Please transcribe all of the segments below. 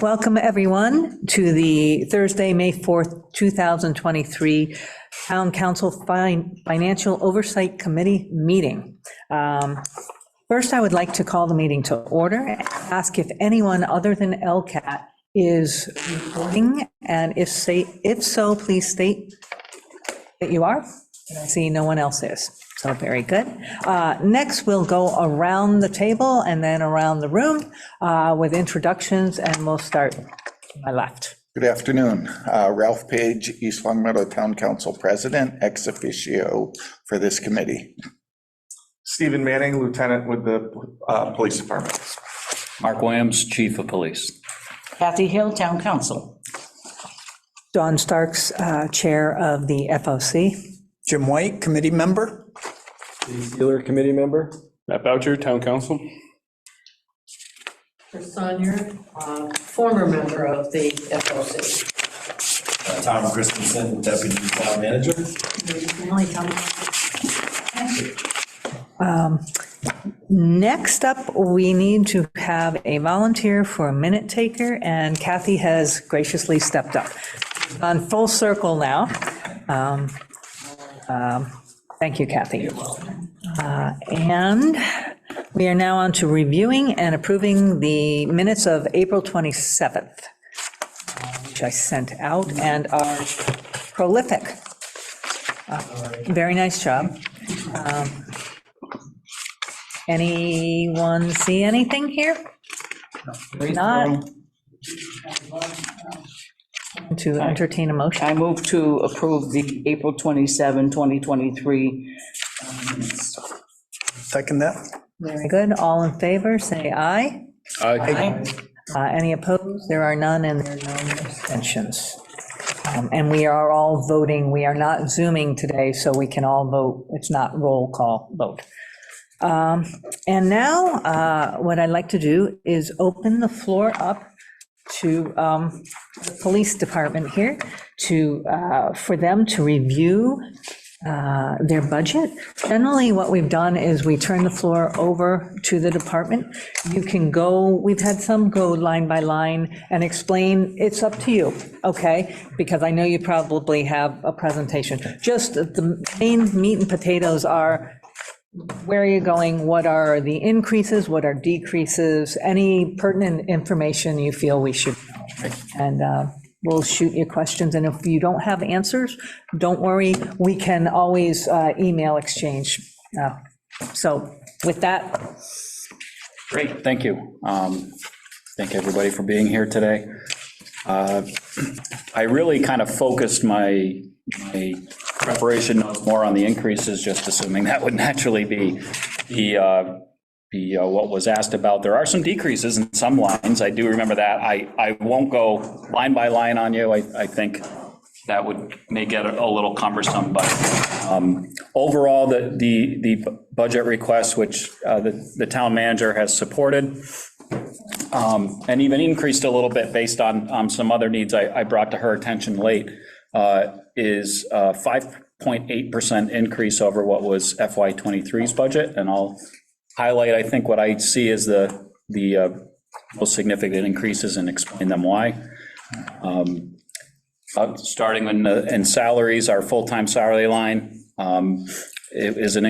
Welcome, everyone, to the Thursday, May 4th, 2023 Town Council Financial Oversight Committee meeting. First, I would like to call the meeting to order and ask if anyone other than LCAT is recording, and if so, please state that you are. I see no one else is, so very good. Next, we'll go around the table and then around the room with introductions, and we'll start to my left. Good afternoon. Ralph Page, East Longmeadow Town Council President, ex officio for this committee. Stephen Manning, Lieutenant with the Police Department. Mark Williams, Chief of Police. Kathy Hill, Town Council. Dawn Starks, Chair of the FOC. Jim White, Committee Member. Steve Sealer, Committee Member. Matt Boucher, Town Council. Chris Sonyer, former member of the FOC. Tom Christensen, Deputy Town Manager. Next up, we need to have a volunteer for a minute taker, and Kathy has graciously stepped up. On full circle now. Thank you, Kathy. And we are now on to reviewing and approving the minutes of April 27th, which I sent out, and are prolific. Very nice job. Anyone see anything here? Not. To entertain a motion. I move to approve the April 27, 2023 minutes. Second that. Very good. All in favor, say aye. Aye. Any opposed? There are none, and there are no abstentions. And we are all voting. We are not Zooming today, so we can all vote. It's not roll call vote. And now, what I'd like to do is open the floor up to the police department here for them to review their budget. Generally, what we've done is we turn the floor over to the department. You can go, we've had some go line by line and explain. It's up to you, okay? Because I know you probably have a presentation. Just the main meat and potatoes are, where are you going? What are the increases? What are decreases? Any pertinent information you feel we should know. And we'll shoot you questions. And if you don't have answers, don't worry. We can always email exchange. So with that. Great, thank you. Thank everybody for being here today. I really kind of focused my preparation notes more on the increases, just assuming that would naturally be what was asked about. There are some decreases in some lines. I do remember that. I won't go line by line on you. I think that may get a little cumbersome, but overall, the budget request, which the town manager has supported, and even increased a little bit based on some other needs I brought to her attention late, is 5.8% increase over what was FY23's budget. And I'll highlight, I think, what I see as the most significant increases and explain them why. Starting in salaries, our full-time salary line it is an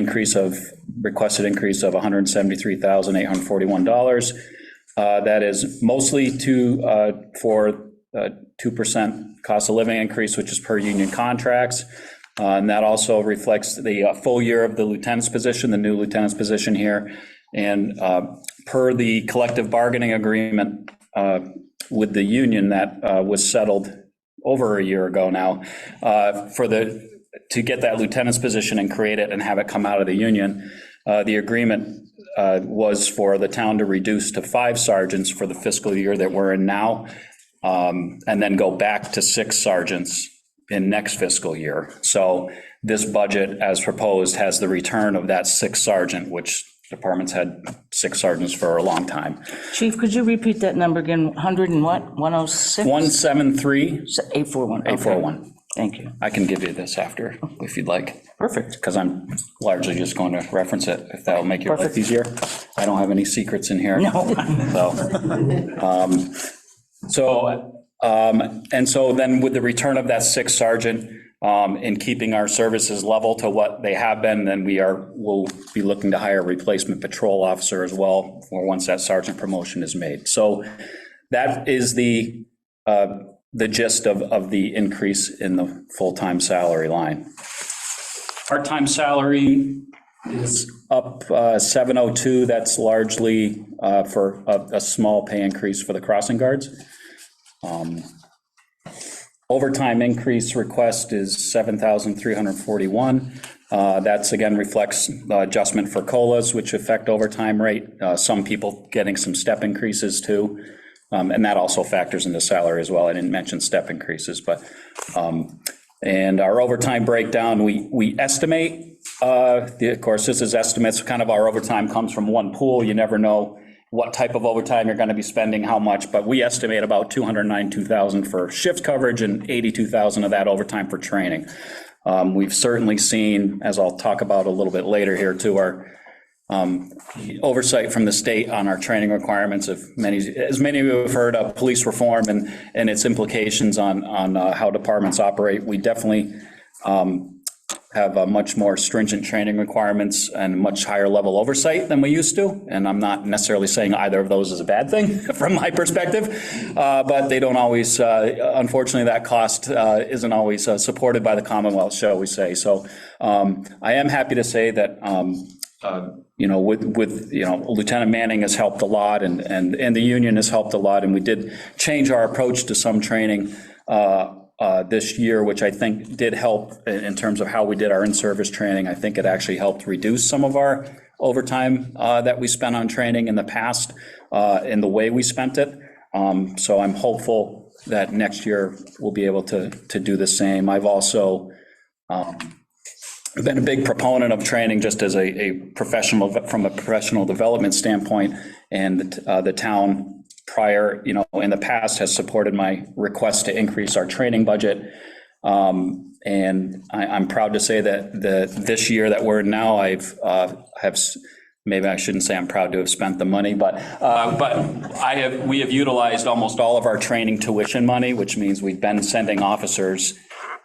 requested increase of $173,841. That is mostly for 2% cost of living increase, which is per union contracts. And that also reflects the full year of the lieutenant's position, the new lieutenant's position here. And per the collective bargaining agreement with the union that was settled over a year ago now, to get that lieutenant's position and create it and have it come out of the union, the agreement was for the town to reduce to 5 sergeants for the fiscal year that we're in now, and then go back to 6 sergeants in next fiscal year. So this budget, as proposed, has the return of that 6th sergeant, which departments had 6 sergeants for a long time. Chief, could you repeat that number again? 100 and what? 106? 173. 841. 841. Thank you. I can give you this after, if you'd like. Perfect. Because I'm largely just going to reference it, if that'll make your life easier. I don't have any secrets in here. No. So, So, and so then with the return of that sixth sergeant, in keeping our services level to what they have been, then we'll be looking to hire a replacement patrol officer as well, or once that sergeant promotion is made. So that is the gist of the increase in the full-time salary line. Part-time salary is up 702. That's largely for a small pay increase for the crossing guards. Overtime increase request is 7,341. That's again reflects adjustment for COLAs, which affect overtime rate. Some people getting some step increases too. And that also factors into salary as well. I didn't mention step increases, but, and our overtime breakdown, we estimate, of course, this is estimates, kind of our overtime comes from one pool. You never know what type of overtime you're going to be spending, how much, but we estimate about $292,000 for shift coverage and $82,000 of that overtime for training. We've certainly seen, as I'll talk about a little bit later here too, our oversight from the state on our training requirements. As many of you have heard of police reform and its implications on how departments operate, we definitely have a much more stringent training requirements and much higher level oversight than we used to. And I'm not necessarily saying either of those is a bad thing from my perspective, but they don't always, unfortunately, that cost isn't always supported by the Commonwealth, shall we say. So I am happy to say that, with Lieutenant Manning has helped a lot and the union has helped a lot. And we did change our approach to some training this year, which I think did help in terms of how we did our in-service training. I think it actually helped reduce some of our overtime that we spent on training in the past in the way we spent it. So I'm hopeful that next year we'll be able to do the same. I've also been a big proponent of training just as a professional, from a professional development standpoint, and the town prior, in the past has supported my request to increase our training budget. And I'm proud to say that this year that we're in now, maybe I shouldn't say I'm proud to have spent the money, but we have utilized almost all of our training tuition money, which means we've been sending officers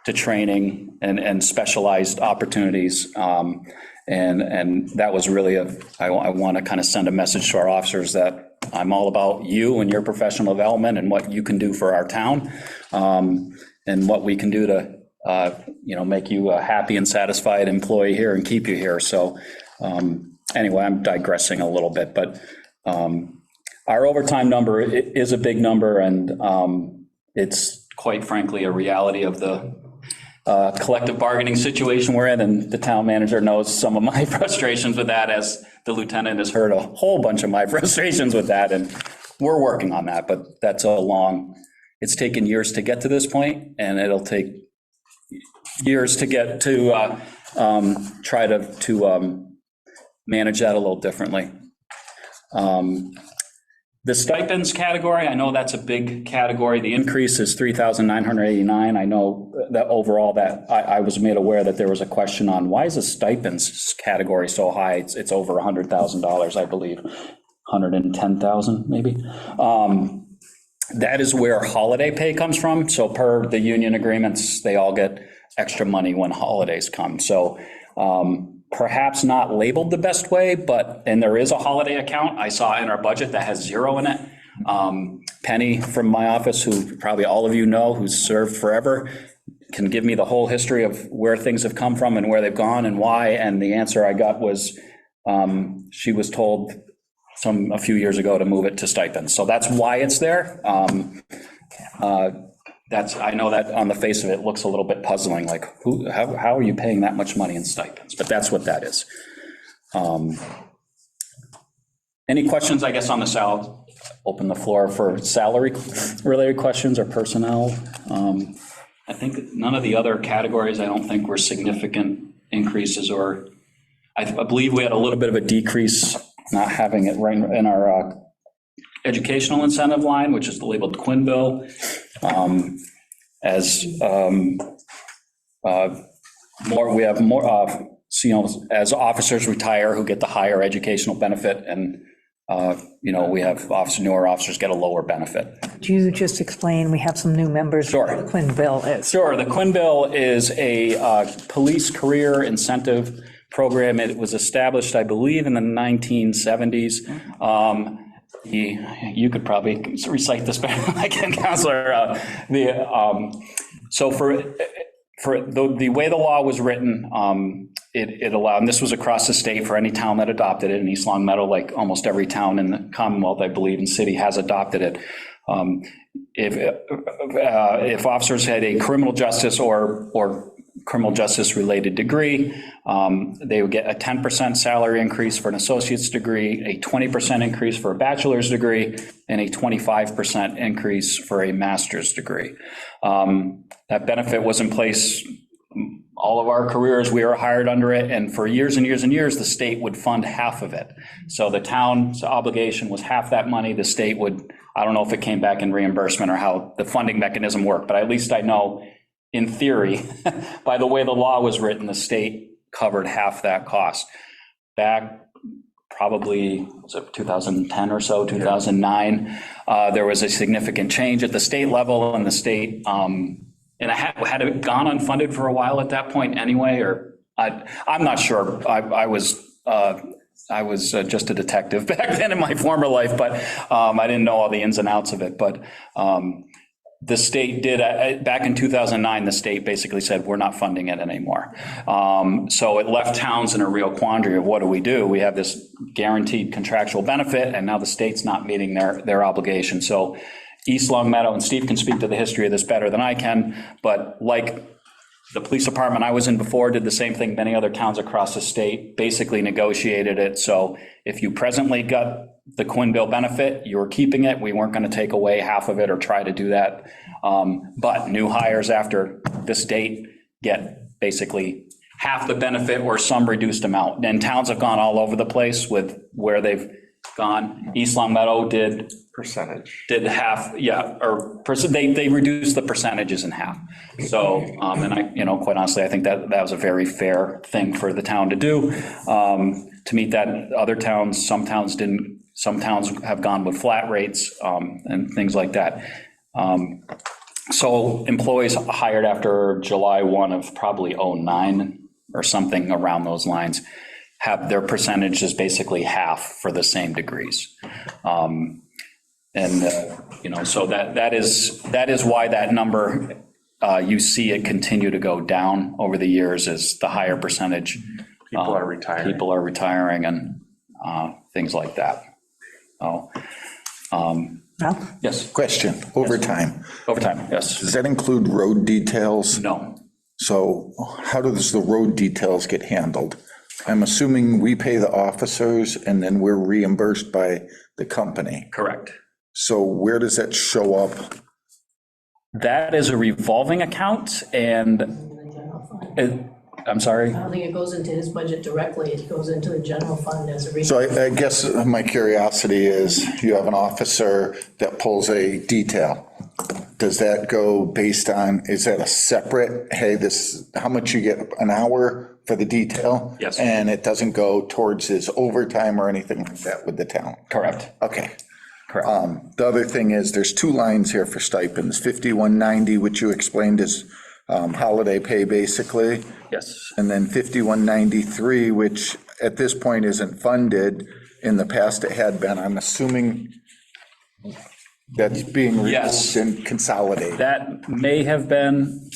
to training and specialized opportunities. And that was really I want to kind of send a message to our officers that I'm all about you and your professional development and what you can do for our town, and what we can do to, make you a happy and satisfied employee here and keep you here. So anyway, I'm digressing a little bit, but our overtime number is a big number, and it's quite frankly a reality of the collective bargaining situation we're in, and the town manager knows some of my frustrations with that, as the lieutenant has heard a whole bunch of my frustrations with that, and we're working on that, but it's taken years to get to this point, and it'll take years to get to try to manage that a little differently. The stipends category, I know that's a big category. The increase is $3,989. I know that overall that I was made aware that there was a question on why is the stipends category so high? It's over $100,000, I believe, 110,000 maybe. That is where holiday pay comes from. So per the union agreements, they all get extra money when holidays come. So perhaps not labeled the best way, and there is a holiday account I saw in our budget that has zero in it. Penny from my office, who probably all of you know, who's served forever, can give me the whole history of where things have come from and where they've gone and why. And the answer I got was she was told a few years ago to move it to stipends. So that's why it's there. I know that on the face of it looks a little bit puzzling, like how are you paying that much money in stipends? But that's what that is. Any questions, I guess, on the salary? Open the floor for salary related questions or personnel. I think none of the other categories, I don't think were significant increases, or I believe we had a little bit of a decrease, not having it right in our educational incentive line, which is labeled Quinn bill. We have more, as officers retire who get the higher educational benefit, and we have newer officers get a lower benefit. Do you just explain, we have some new members. Sure. What the Quinn bill is. Sure, the Quinn Bill is a police career incentive program. It was established, I believe, in the 1970s. You could probably recite this better than I can, Counselor. So for the way the law was written, it allowed, and this was across the state for any town that adopted it, in East Long Meadow, like almost every town in the Commonwealth, I believe, and city has adopted it. If officers had a criminal justice or criminal justice related degree, they would get a 10% salary increase for an associate's degree, a 20% increase for a bachelor's degree, and a 25% increase for a master's degree. That benefit was in place all of our careers. We were hired under it, and for years and years and years, the state would fund half of it. So the town's obligation was half that money. The state would, I don't know if it came back in reimbursement or how the funding mechanism worked, but at least I know in theory, by the way the law was written, the state covered half that cost. Back probably, was it 2010 or so, 2009, there was a significant change at the state level, and the state, and had it gone unfunded for a while at that point anyway, or I'm not sure. I was just a detective back then in my former life, but I didn't know all the ins and outs of it. But the state did, back in 2009, the state basically said, we're not funding it anymore. So it left towns in a real quandary of what do? We have this guaranteed contractual benefit, and now the state's not meeting their obligation. So East Long Meadow, and Steve can speak to the history of this better than I can, but like the police department I was in before did the same thing many other towns across the state, basically negotiated it. So if you presently got the Quinn Bill benefit, you were keeping it. We weren't going to take away half of it or try to do that. But new hires after this date get basically half the benefit or some reduced amount. And towns have gone all over the place with where they've gone. East Long Meadow did half, they reduced the percentages in half. So, and I, quite honestly, I think that was a very fair thing for the town to do, to meet that. Other towns, some towns didn't, some towns have gone with flat rates, and things like that. So employees hired after July 1 of probably 09 or something around those lines have their percentage is basically half for the same degrees. So that is why that number, you see it continue to go down over the years as the higher percentage. People are retiring and things like that. Yes. Question, overtime. Overtime, yes. Does that include road details? No. So how does the road details get handled? I'm assuming we pay the officers and then we're reimbursed by the company. Correct. So where does that show up? That is a revolving account, and I'm sorry? I don't think it goes into his budget directly, it goes into the general fund as a. So I guess my curiosity is, you have an officer that pulls a detail. Does that go based on, is that a separate, hey, this, how much you get an hour for the detail? Yes. And it doesn't go towards his overtime or anything like that with the town? Correct. Okay. Correct. The other thing is, there's two lines here for stipends, 5190, which you explained is holiday pay, basically. Yes. And then 5193, which at this point isn't funded. In the past, it had been. I'm assuming that's being reduced Yes. and consolidated. That may have been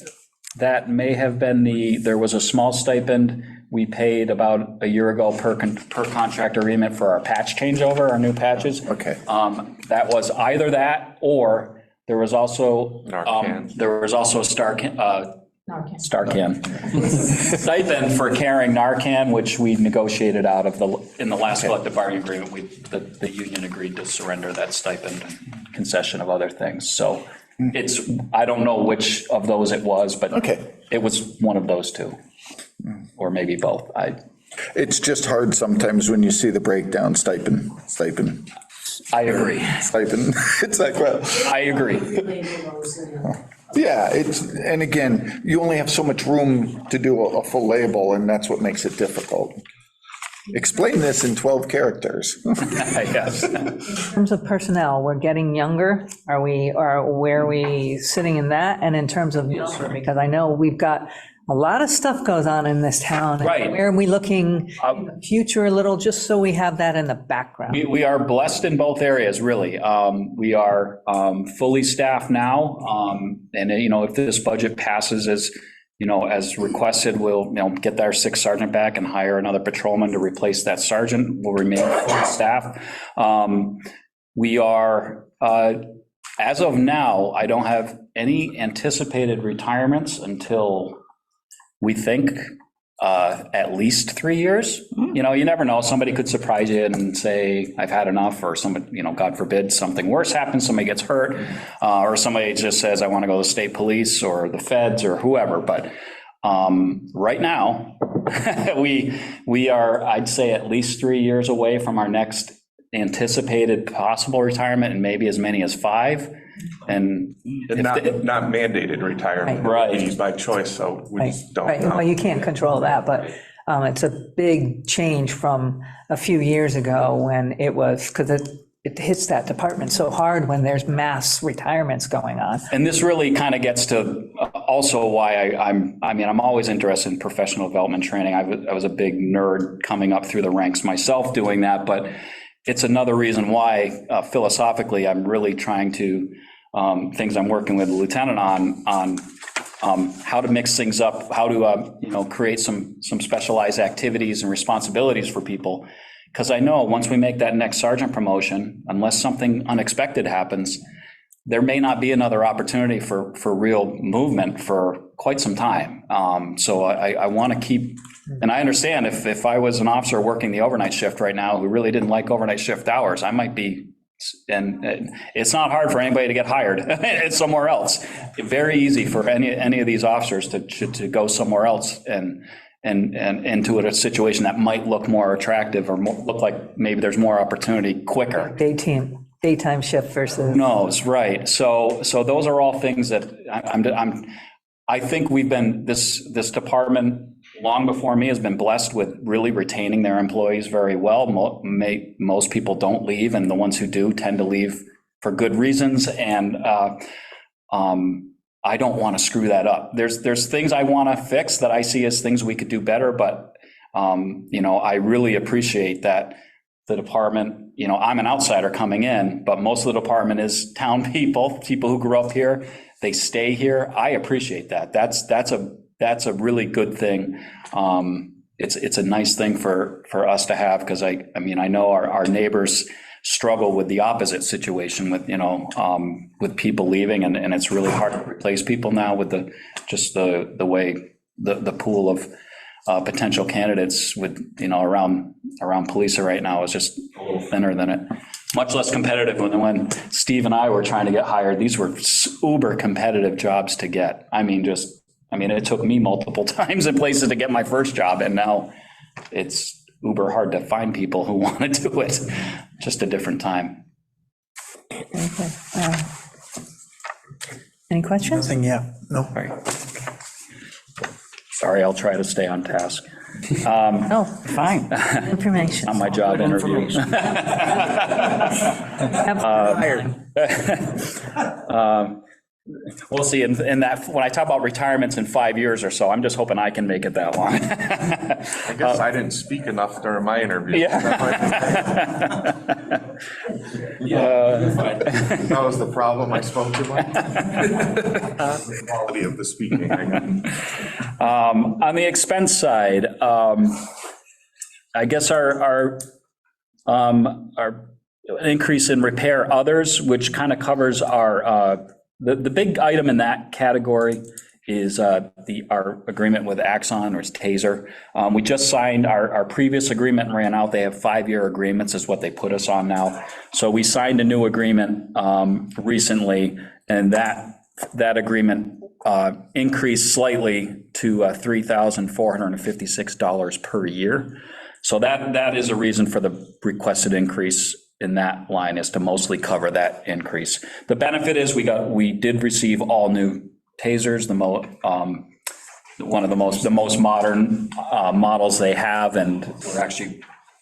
there was a small stipend we paid about a year ago per contract agreement for our patch changeover, our new patches. Okay. That was either that, or there was also, Narcan. Starcan stipend for carrying Narcan, which we negotiated out of in the last collective bargaining agreement. The union agreed to surrender that stipend and concession of other things. So I don't know which of those it was, but Okay. it was one of those two, or maybe both. It's just hard sometimes when you see the breakdown, stipend. I agree. Stipend. It's like, well, I agree. yeah, and again, you only have so much room to do a full label, and that's what makes it difficult. Explain this in 12 characters. Yes. In terms of personnel, we're getting younger. Are we, or where are we sitting in that? And in terms of number, because I know we've got a lot of stuff goes on in this town. Right. Where are we looking in the future a little, just so we have that in the background? We are blessed in both areas, really. We are fully staffed now, and, if this budget passes as requested, we'll, get our 6th sergeant back and hire another patrolman to replace that sergeant. We'll remain fully staffed. We are, as of now, I don't have any anticipated retirements until we think at least 3 years. You never know. Somebody could surprise you and say, I've had enough, or somebody, God forbid, something worse happens, somebody gets hurt, or somebody just says, I want to go to the state police or the feds or whoever. But right now, we are, I'd say, at least 3 years away from our next anticipated possible retirement, and maybe as many as 5. And Not mandated retirement. Right. It's by choice, so we just don't Right, know. well, you can't control that, but it's a big change from a few years ago when it was, because it hits that department so hard when there's mass retirements going on. And this really kind of gets to also why I'm always interested in professional development training. I was a big nerd coming up through the ranks myself doing that, but it's another reason why philosophically I'm really trying to, things I'm working with the lieutenant on how to mix things up, how to create some specialized activities and responsibilities for people. Because I know once we make that next sergeant promotion, unless something unexpected happens, there may not be another opportunity for real movement for quite some time. So I want to keep, and I understand if I was an officer working the overnight shift right now who really didn't like overnight shift hours, I might be, and it's not hard for anybody to get hired. It's somewhere else. Very easy for any of these officers to go somewhere else and into a situation that might look more attractive or look like maybe there's more opportunity quicker. Daytime shift versus. No, it's right. So those are all things that I think we've been, this department long before me has been blessed with really retaining their employees very well. Most people don't leave, and the ones who do tend to leave for good reasons. And I don't want to screw that up. There's things I want to fix that I see as things we could do better, but I really appreciate that the department, I'm an outsider coming in, but most of the department is town people who grew up here. They stay here. I appreciate that. That's a really good thing. It's a nice thing for us to have, because I know our neighbors struggle with the opposite situation with people leaving, and it's really hard to replace people now with the way the pool of potential candidates with around police right now is just a little thinner than it. Much less competitive when Steve and I were trying to get hired. These were uber competitive jobs to get. It took me multiple times in places to get my first job, and now it's uber hard to find people who want to do it. Just a different time. Okay. Any questions? Nothing yet, no. All right. Sorry, I'll try to stay on task. No, fine. Information. On my job interview. We'll see. In that, when I talk about retirements in 5 years or so, I'm just hoping I can make it that long. I guess I didn't speak enough during my interview. Yeah. That was the problem. I spoke too much. The quality of the speaking. On the expense side, I guess our increase in repair others, which kind of covers our the big item in that category is our agreement with Axon, or Taser. We just signed our previous agreement and ran out. They have 5-year agreements is what they put us on now. So we signed a new agreement recently, and that agreement increased slightly to $3,456 per year. So that is a reason for the requested increase in that line, is to mostly cover that increase. The benefit is we did receive all new tasers, one of the most modern models they have, and we're actually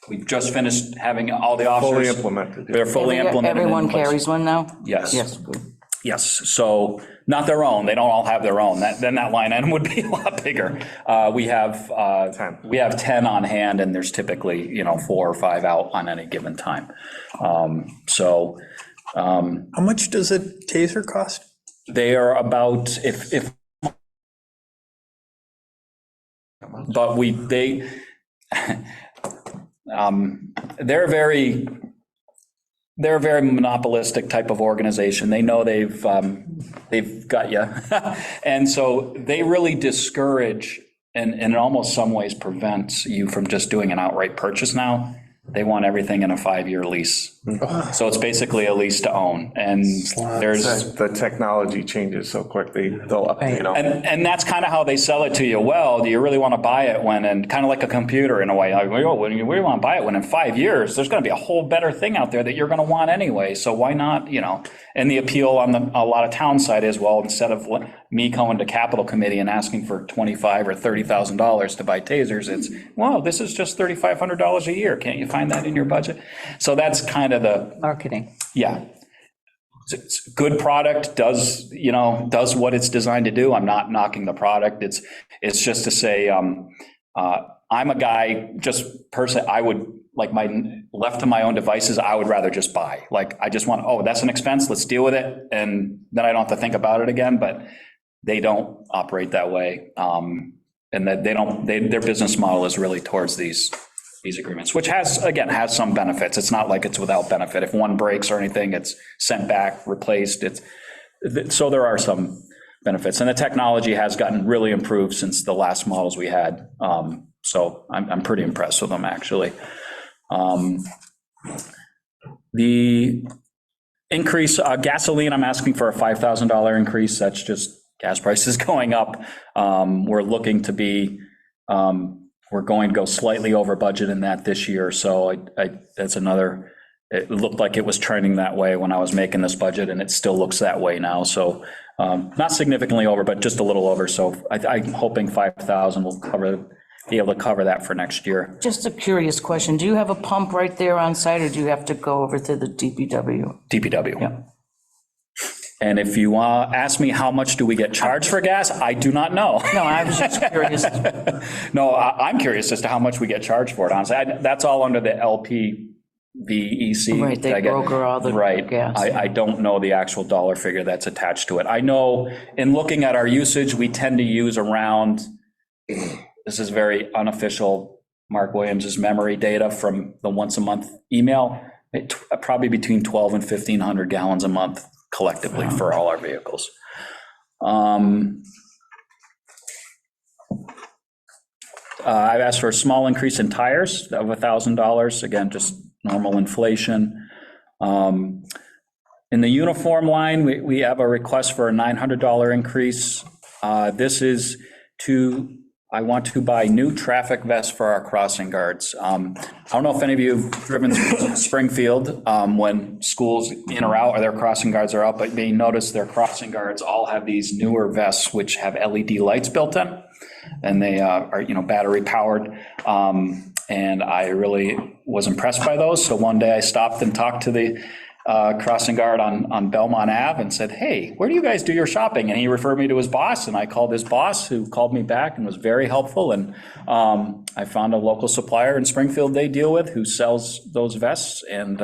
We've just finished having all the Fully officers. implemented. They're fully implemented. in Everyone place. carries one now? Yes. Yes, good. Yes, so not their own, they don't all have their own, then that line item would be a lot bigger. We have 10 on hand, and there's typically, 4 or 5 out on any given time. So How much does a taser cost? they are about, if, but they're a very monopolistic type of organization. They know they've got you. And so they really discourage and in almost some ways prevents you from just doing an outright purchase now. They want everything in a 5-year lease. So it's basically a lease to own. And there's, The technology changes so quickly, they'll update them. and that's kind of how they sell it to you. Well, do you really want to buy it when, and kind of like a computer in a way, like, well, when you really want to buy it when in 5 years, there's going to be a whole better thing out there that you're going to want anyway. So why not, and the appeal on a lot of town side is, well, instead of me going to Capital Committee and asking for $25,000 or $30,000 to buy tasers, it's, well, this is just $3,500 a year. Can't you find that in your budget? So that's kind of the, Marketing. yeah. It's a good product, does what it's designed to do. I'm not knocking the product. It's just to say, I'm a guy, just personally, I would, like, left to my own devices, I would rather just buy. Like, I just want, oh, that's an expense, let's deal with it. And then I don't have to think about it again, but they don't operate that way. And that their business model is really towards these agreements, which has some benefits. It's not like it's without benefit. If one breaks or anything, it's sent back, replaced. So there are some benefits, and the technology has gotten really improved since the last models we had. So I'm pretty impressed with them, actually. The increase, gasoline, I'm asking for a $5,000 increase. That's just gas prices going up. We're looking to be, we're going to go slightly over budget in that this year. So that's another, it looked like it was trending that way when I was making this budget, and it still looks that way now. So not significantly over, but just a little over. So I'm hoping 5,000 will be able to cover that for next year. Just a curious question. Do you have a pump right there on site, or do you have to go over to the DPW? DPW. Yeah. And if you ask me how much do we get charged for gas, I do not know. No, I was just curious. No, I'm curious as to how much we get charged for it, honestly. That's all under the LPVEC. Right, they broker all the gas. I don't know the actual dollar figure that's attached to it. I know in looking at our usage, we tend to use around, this is very unofficial, Mark Williams's memory data from the once a month email, probably between 12 and 1,500 gallons a month collectively for all our vehicles. I've asked for a small increase in tires of $1,000, again, just normal inflation. In the uniform line, we have a request for a $900 increase. This is I want to buy new traffic vests for our crossing guards. I don't know if any of you have driven through Springfield when schools in or out, or their crossing guards are out, but you notice their crossing guards all have these newer vests which have LED lights built in, and they are battery powered. And I really was impressed by those. So one day I stopped and talked to the crossing guard on Belmont Ave and said, hey, where do you guys do your shopping? And he referred me to his boss, and I called his boss, who called me back and was very helpful. And I found a local supplier in Springfield they deal with who sells those vests. And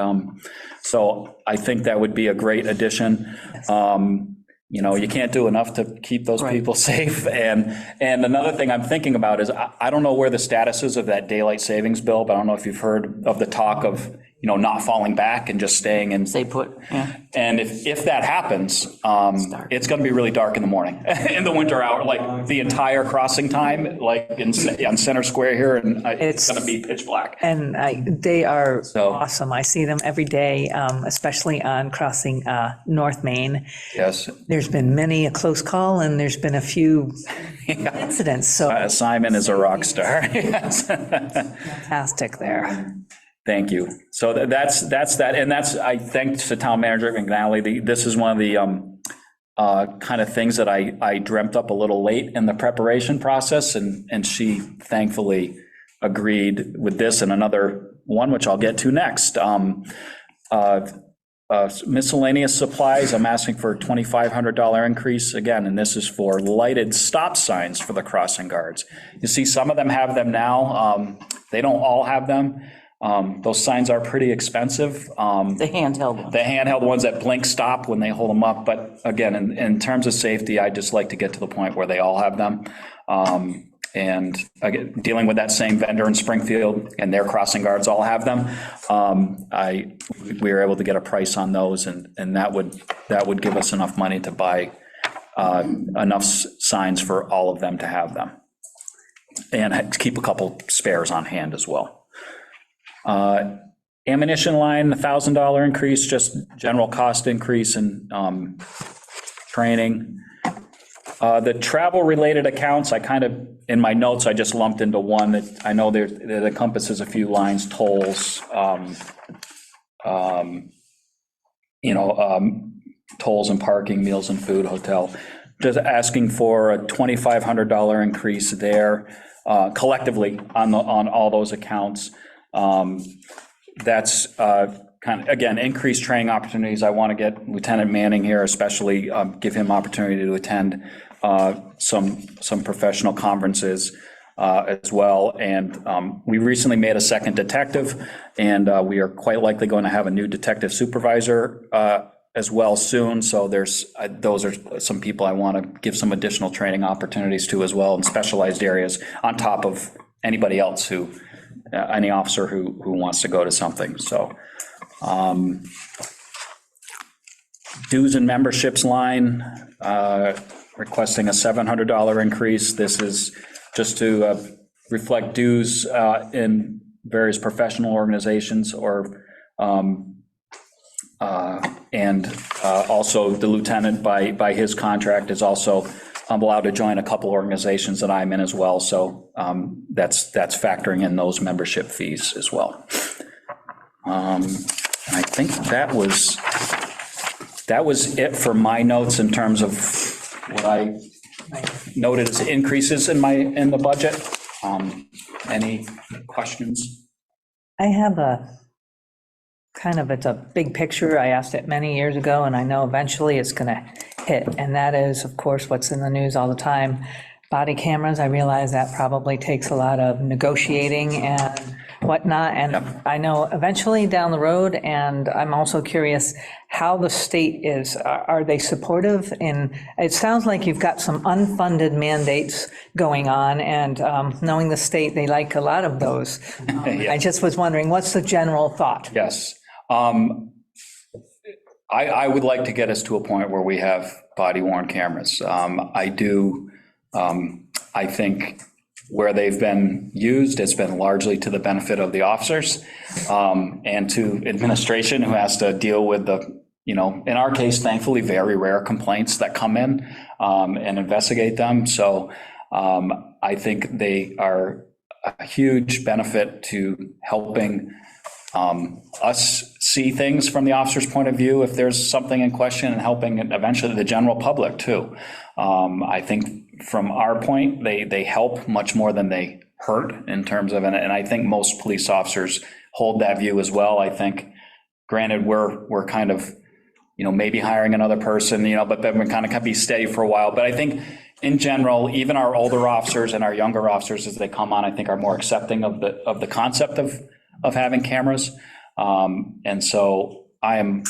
so I think that would be a great addition. You can't do enough to keep those people safe. And another thing I'm thinking about is, I don't know where the status is of that daylight savings bill, but I don't know if you've heard of the talk of, not falling back and just staying in. Stay put, yeah. And if that happens, it's going to be really dark in the morning, in the winter hour, like the entire crossing time, like on Center Square here, and it's going to be pitch black. And they are awesome. I see them every day, especially on crossing North Main. Yes. There's been many a close call, and there's been a few incidents, so. Simon is a rock star. Yes. Fantastic there. Thank you. So that's that, and I thanks to Town Manager McNally. This is one of the kind of things that I dreamt up a little late in the preparation process, and she thankfully agreed with this and another one, which I'll get to next. Miscellaneous supplies, I'm asking for a $2,500 increase again, and this is for lighted stop signs for the crossing guards. You see, some of them have them now. They don't all have them. Those signs are pretty expensive. The handheld one. The handheld ones that blink stop when they hold them up. But again, in terms of safety, I just like to get to the point where they all have them. And again, dealing with that same vendor in Springfield and their crossing guards all have them. We were able to get a price on those, and that would give us enough money to buy enough signs for all of them to have them, and to keep a couple spares on hand as well. Ammunition line, $1,000 increase, just general cost increase and training. The travel-related accounts, I kind of, in my notes, I just lumped into one that I know that encompasses a few lines: tolls, tolls and parking, meals and food, hotel. Just asking for a $2,500 increase there, collectively on all those accounts. That's kind of, again, increased training opportunities. I want to get Lieutenant Manning here, especially give him opportunity to attend some professional conferences as well. And we recently made a second detective, and we are quite likely going to have a new detective supervisor as well soon. So those are some people I want to give some additional training opportunities to as well in specialized areas, on top of anybody else any officer who wants to go to something. So dues and memberships line, requesting a $700 increase. This is just to reflect dues in various professional organizations, and also the lieutenant by his contract is also allowed to join a couple organizations that I'm in as well. So that's factoring in those membership fees as well. I think that was it for my notes in terms of what I noted as increases in the budget. Any questions? I have it's a big picture. I asked it many years ago, and I know eventually it's going to hit. And that is, of course, what's in the news all the time. Body cameras, I realize that probably takes a lot of negotiating and whatnot. And I know eventually down the road, and I'm also curious how the state is. Are they supportive? It sounds like you've got some unfunded mandates going on, and knowing the state, they like a lot of those. I just was wondering, what's the general thought? Yes. I would like to get us to a point where we have body-worn cameras. I think where they've been used, it's been largely to the benefit of the officers and to administration, who has to deal with in our case, thankfully, very rare complaints that come in and investigate them. So I think they are a huge benefit to helping us see things from the officer's point of view if there's something in question, and helping eventually the general public too. I think from our point, they help much more than they hurt in terms of, and I think most police officers hold that view as well. I think, granted, we're kind of, maybe hiring another person, but then we're kind of be steady for a while. But I think in general, even our older officers and our younger officers, as they come on, I think are more accepting of the concept of having cameras. And so I'm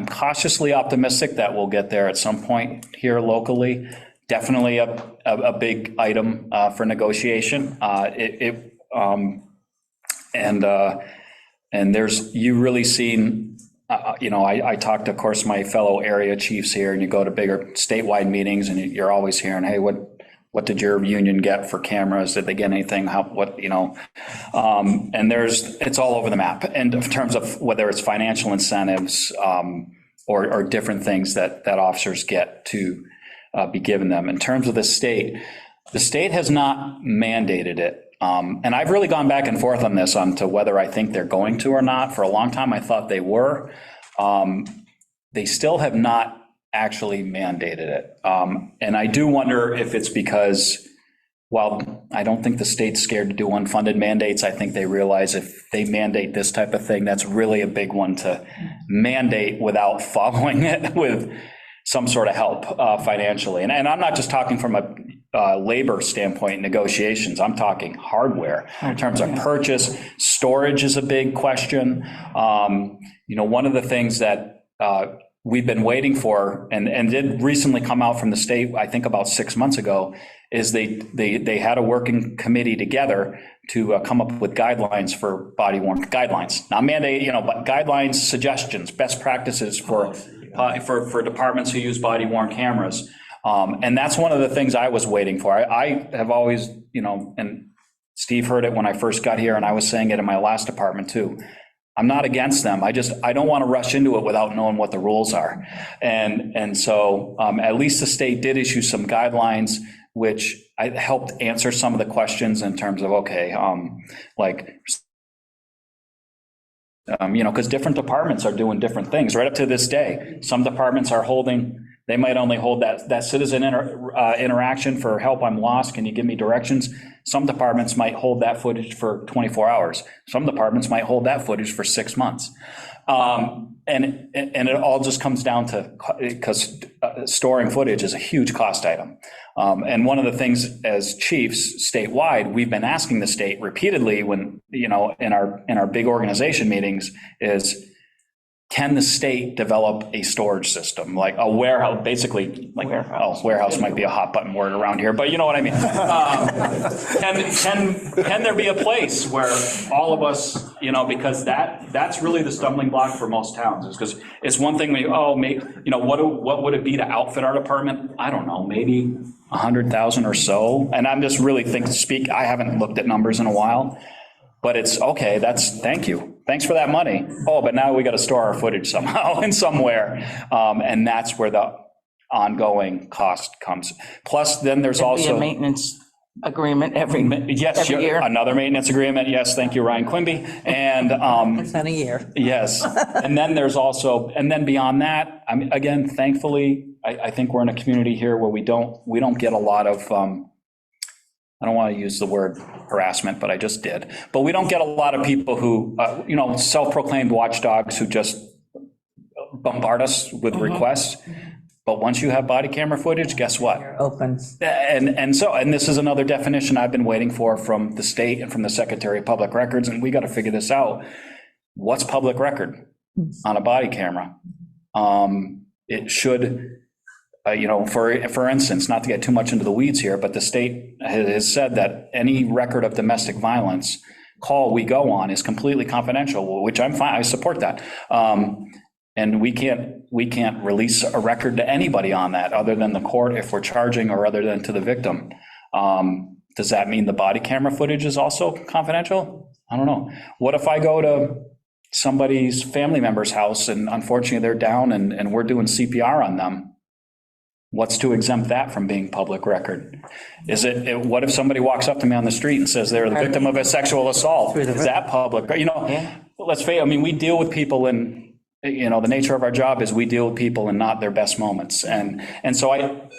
cautiously optimistic that we'll get there at some point here locally. Definitely a big item for negotiation. And you really seen, I talked, of course, my fellow area chiefs here, and you go to bigger statewide meetings, and you're always hearing, hey, what did your union get for cameras? Did they get anything? And it's all over the map. And in terms of whether it's financial incentives or different things that officers get to be given them. In terms of the state has not mandated it. And I've really gone back and forth on this, on to whether I think they're going to or not. For a long time, I thought they were. They still have not actually mandated it. And I do wonder if it's because while I don't think the state's scared to do unfunded mandates, I think they realize if they mandate this type of thing, that's really a big one to mandate without following it with some sort of help financially. And I'm not just talking from a labor standpoint, negotiations, I'm talking hardware in terms of purchase. Storage is a big question. One of the things that we've been waiting for and did recently come out from the state, I think about 6 months ago, is they had a working committee together to come up with guidelines for body worn guidelines, not mandate, but guidelines, suggestions, best practices for departments who use body worn cameras. And that's one of the things I was waiting for. I have always, and Steve heard it when I first got here, and I was saying it in my last department too. I'm not against them. I don't want to rush into it without knowing what the rules are. And so at least the state did issue some guidelines, which I helped answer some of the questions in terms of, okay, because different departments are doing different things right up to this day. Some departments are they might only hold that citizen interaction for help, I'm lost, can you give me directions? Some departments might hold that footage for 24 hours. Some departments might hold that footage for 6 months. And it all just comes down to, because storing footage is a huge cost item. And one of the things as chiefs statewide, we've been asking the state repeatedly when, in our big organization meetings is, can the state develop a storage system, like a warehouse, basically, like warehouse might be a hot button word around here, but you know what I mean? Can there be a place where all of us, because that's really the stumbling block for most towns, is because it's one thing what would it be to outfit our department? I don't know, maybe 100,000 or so. And I'm just really I haven't looked at numbers in a while, but it's okay. Thank you. Thanks for that money. Oh, but now we got to store our footage somehow and somewhere. And that's where the ongoing cost comes. Plus, then there's also a maintenance agreement every year. Another maintenance agreement. Yes, thank you, Ryan Quimby. And It's been a year. yes. And then there's also, and then beyond that, I mean, again, thankfully, I think we're in a community here where we don't get a lot of, I don't want to use the word harassment, but I just did. But we don't get a lot of people who, self-proclaimed watchdogs who just bombard us with requests. But once you have body camera footage, guess what? You're open. And this is another definition I've been waiting for from the state and from the Secretary of Public Records, and we got to figure this out. What's public record on a body camera? It should. For instance, not to get too much into the weeds here, but the state has said that any record of domestic violence call we go on is completely confidential, which I'm fine. I support that. And we can't release a record to anybody on that other than the court if we're charging, or other than to the victim. Does that mean the body camera footage is also confidential? I don't know. What if I go to somebody's family member's house and unfortunately they're down and we're doing CPR on them? What's to exempt that from being public record? What if somebody walks up to me on the street and says they're the victim of a sexual assault? Is that public? Let's face it, we deal with people in, the nature of our job is we deal with people in not their best moments. And so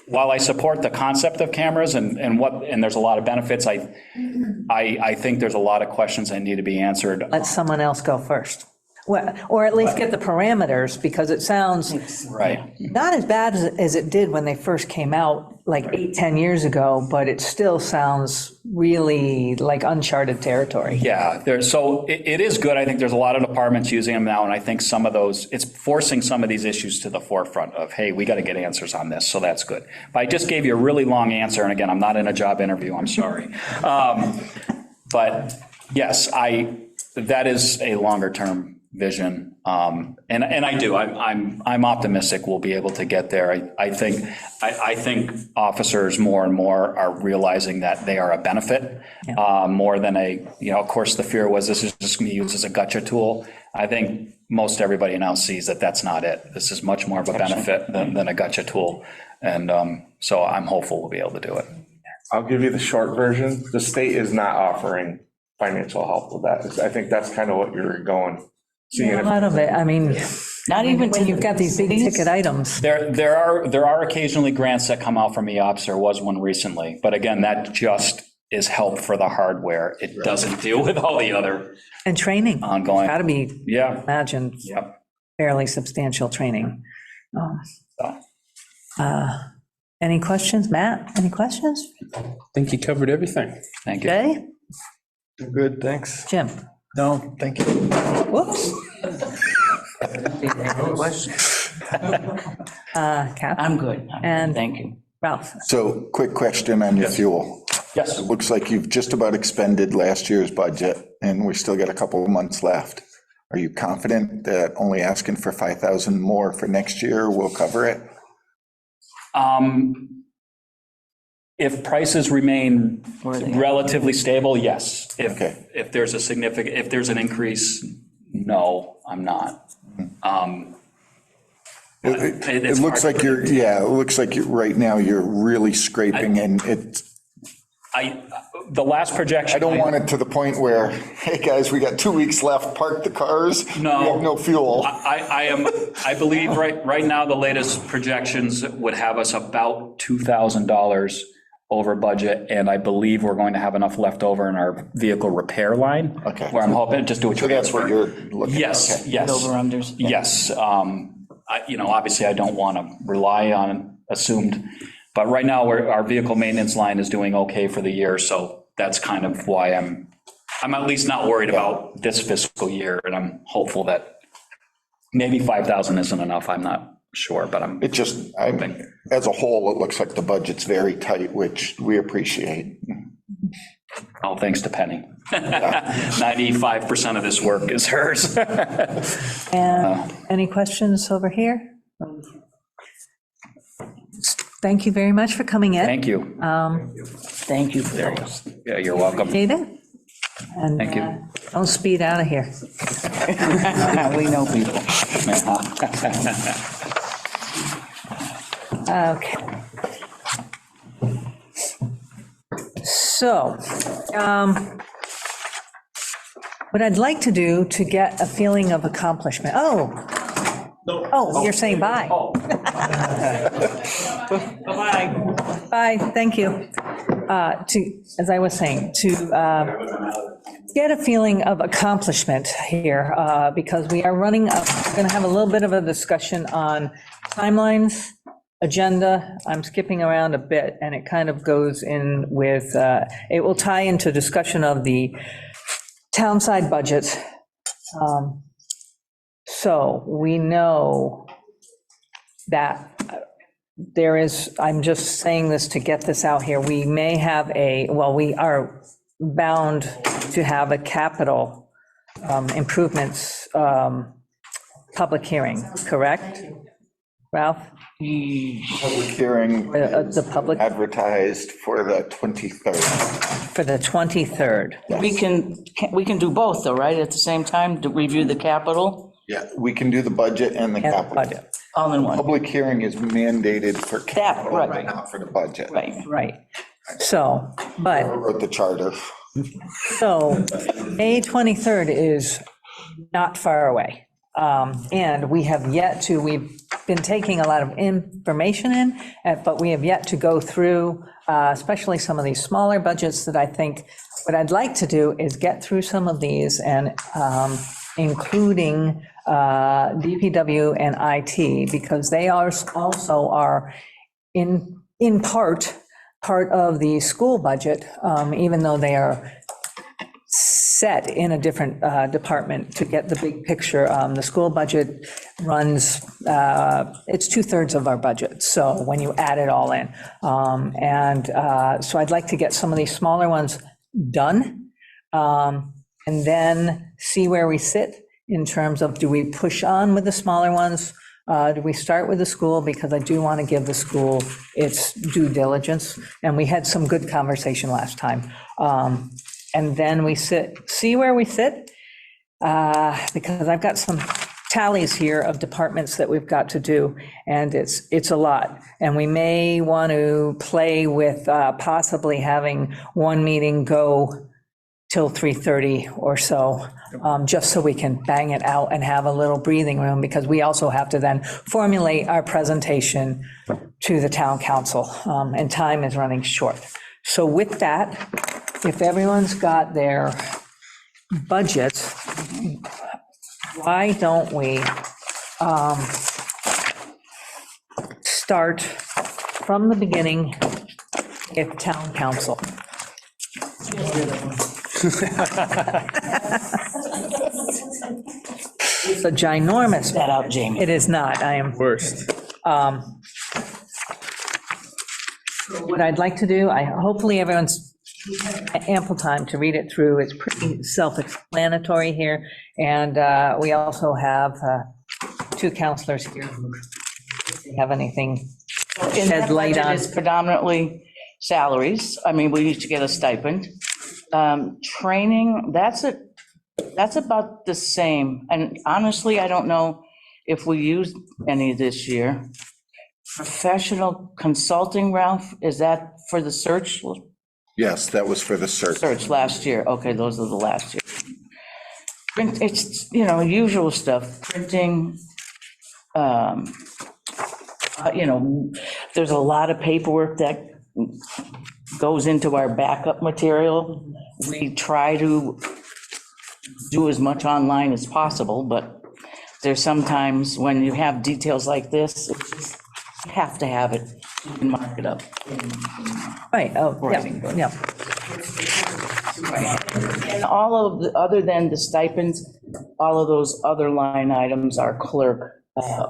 while I support the concept of cameras and there's a lot of benefits, I think there's a lot of questions that need to be answered. Let someone else go first. Well, or at least get the parameters, because it sounds right. Not as bad as it did when they first came out, like 8-10 years ago, but it still sounds really like uncharted territory. Yeah, so it is good. I think there's a lot of departments using them now, and I think some of those, it's forcing some of these issues to the forefront of, hey, we got to get answers on this, so that's good. But I just gave you a really long answer, and again, I'm not in a job interview, I'm sorry. But yes, that is a longer term vision. And I do, I'm optimistic we'll be able to get there. I think officers more and more are realizing that they are a benefit, more than of course the fear was this is just going to be used as a gotcha tool. I think most everybody now sees that that's not it. This is much more of a benefit than a gotcha tool. And so I'm hopeful we'll be able to do it. I'll give you the short version. The state is not offering financial help with that. I think that's kind of what you're going. A lot of it, Not even When to you've got these big cities? ticket items. There are occasionally grants that come out from EOPS. There was one recently, but again, that just is help for the hardware. It doesn't deal with all the other And training. ongoing. Got to be, Yeah, imagine, yeah. fairly substantial training. So, Any questions? Matt, any questions? I think you covered everything. thank you. Jay? Good, thanks. Jim? No, thank you. Whoops. Cap? I'm good. And- Thank you. Ralph? So quick question on your fuel. Yes. It looks like you've just about expended last year's budget, and we still got a couple of months left. Are you confident that only asking for 5,000 more for next year will cover it? If prices remain Where are they at? relatively stable, yes. Okay. If there's a significant, if there's an increase, no, I'm not. It It's looks hard like to you're, yeah, it looks like right now you're really scraping, and it's, The last projection. I don't want it to the point where, hey, guys, we got 2 weeks left, park the cars. No. We have no fuel. I believe right now, the latest projections would have us about $2,000 over budget, and I believe we're going to have enough left over in our vehicle repair line. Okay. Where I'm hoping to just do a So that's what transfer. you're looking at? Yes, Okay. yes. Over-unders? Yes. Obviously, I don't want to rely on assumed, but right now, our vehicle maintenance line is doing okay for the year, so that's kind of why I'm at least not worried about this fiscal year, and I'm hopeful that maybe 5,000 isn't enough, I'm not sure, but I'm. It just, as a whole, it looks like the budget's very tight, which we appreciate. Oh, thanks to Penny. 95% of this work is hers. And any questions over here? Thank you very much for coming in. Thank you. Thank you very much. Yeah, you're welcome. Appreciate it. And Thank you. Don't speed out of here. We know people. Okay. So, what I'd like to do to get a feeling of accomplishment, you're saying bye. Bye-bye. Bye, thank you. As I was saying, to get a feeling of accomplishment here, because we are running up, we're going to have a little bit of a discussion on timelines, agenda. I'm skipping around a bit, and it kind of goes in with, it will tie into discussion of the town side budget. So we know that there is, I'm just saying this to get this out here, we may have we are bound to have a capital improvements public hearing, correct? Ralph? Public hearing The public, advertised for the 23rd. for the 23rd. We can do both, though, right, at the same time, to review the capital, Yeah, we can do the budget and the And capital. budget, all in one, Public hearing is mandated for capital, right. not for the budget. right? right. So, I but, wrote the charter. so, May 23rd is not far away. And we have yet to, we've been taking a lot of information in, but we have yet to go through, especially some of these smaller budgets that I think, what I'd like to do is get through some of these and including DPW and IT, because they are also are in part of the school budget, even though they are set in a different department to get the big picture. The school budget runs, it's 2/3 of our budget, so when you add it all in. So I'd like to get some of these smaller ones done, and then see where we sit in terms of, do we push on with the smaller ones? Do we start with the school? Because I do want to give the school its due diligence, and we had some good conversation last time. And then we see where we sit, because I've got some tallies here of departments that we've got to do, and it's a lot. And we may want to play with possibly having one meeting go till 3:30 or so, just so we can bang it out and have a little breathing room, because we also have to then formulate our presentation to the town council, and time is running short. So with that, if everyone's got their budgets, why don't we start from the beginning with town council? It's a ginormous. That out, Jamie. It is not, I am. Worst. What I'd like to do, hopefully everyone's ample time to read it through. It's pretty self-explanatory here. And we also have two counselors here who have anything In shed that light budget on. is predominantly salaries. I mean, we each get a stipend. Training, that's about the same. And honestly, I don't know if we used any this year. Professional consulting, Ralph, is that for the search? Yes, that was for the search. Search last year, okay, those are the last year. Print, it's, usual stuff, printing, there's a lot of paperwork that goes into our backup material. We try to do as much online as possible, but there's sometimes when you have details like this, it's just, you have to have it, you can mark it up. Right, oh, Writing, yeah, but- yeah. And all of, other than the stipends, all of those other line items our clerk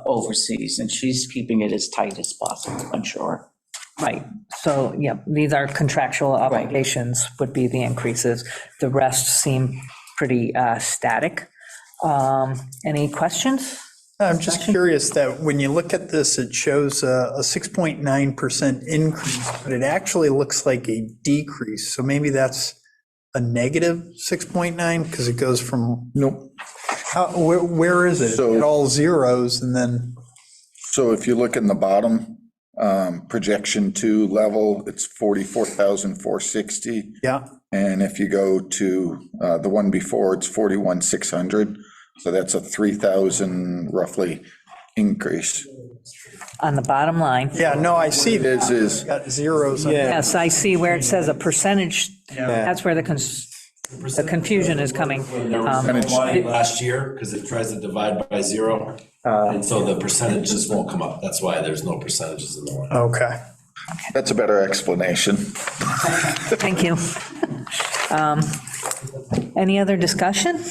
oversees, and she's keeping it as tight as possible, I'm sure. Right, so, yeah, these are contractual obligations would be the increases. The rest seem pretty static. Any questions? I'm just curious that when you look at this, it shows a 6.9% increase, but it actually looks like a decrease. So maybe that's a negative 6.9 because it goes from, Nope. where is it? So- It all zeros and then, So if you look in the bottom, projection 2 level, it's 44,460. yeah, And if you go to the one before, it's 41,600. So that's a 3,000 roughly increase. On the bottom line, yeah, no, I see It is, that. is, Got zeros. on it. yes, I see where it says a percentage, that's where the confusion is coming. Money last year, because it tries to divide by zero, and so the percentages won't come up. That's why there's no percentages in the one. Okay. that's a better explanation. Thank you. Any other discussion?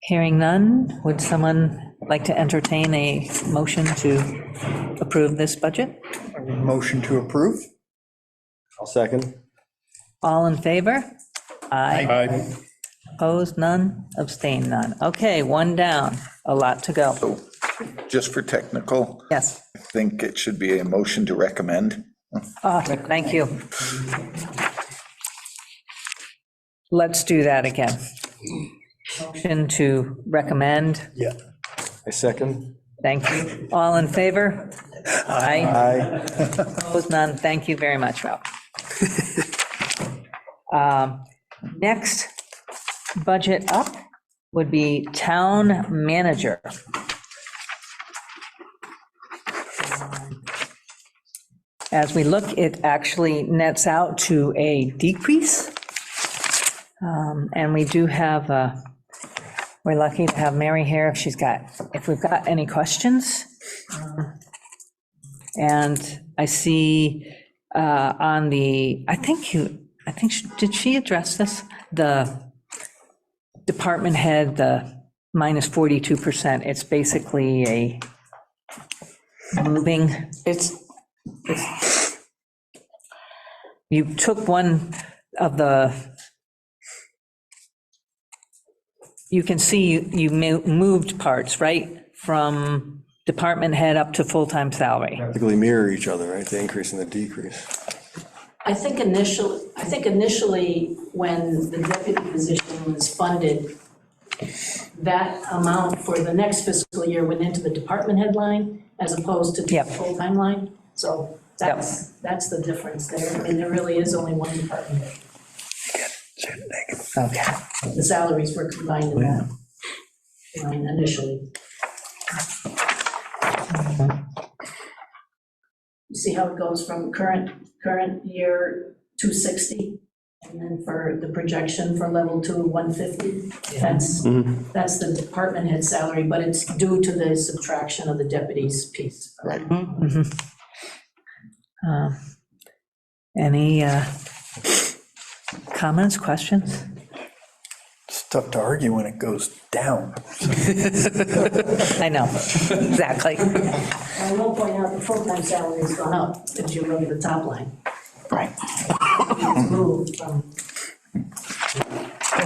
Hearing none, would someone like to entertain a motion to approve this budget? Motion to approve? I'll second. All in favor? Aye. Aye. Opposed, none, abstained, none. Okay, one down, a lot to go. So just for technical, Yes, I think it should be a motion to recommend. thank you. Let's do that again. Motion to recommend, Yeah. I second. thank you. All in favor? Aye. Aye. Opposed, none, thank you very much, Ralph. Next budget up would be town manager. As we look, it actually nets out to a decrease. And we do have, we're lucky to have Mary here if we've got any questions. And I see on the, did she address this? The department head, the minus 42%, it's basically a moving, you took one of the, you can see you moved parts, right? From department head up to full-time salary. Practically mirror each other, right? The increase and the decrease. I think initially, when the deputy position was funded, that amount for the next fiscal year went into the department head line as opposed to the Yep. full-time line. So that's the difference there. I mean, there really is only one department head. Okay, The salaries were combined in that line initially. You see how it goes from current year 260, and then for the projection for level 2, 150? That's the department head salary, but it's due to the subtraction of the deputies piece. Right. any comments, questions? It's tough to argue when it goes down. I know, exactly. I will point out the full-time salary has gone up, if you look at the top line. Right, It's moved from,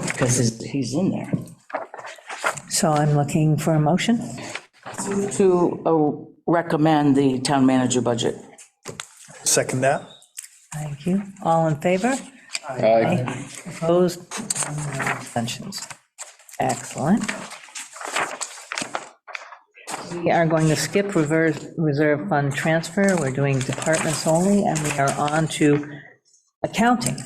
because he's in there. So I'm looking for a motion. To recommend the town manager budget. Second that? Thank you. All in favor? Aye. Opposed? No abstentions. Excellent. We are going to skip reserve fund transfer. We're doing departments only, and we are on to accounting.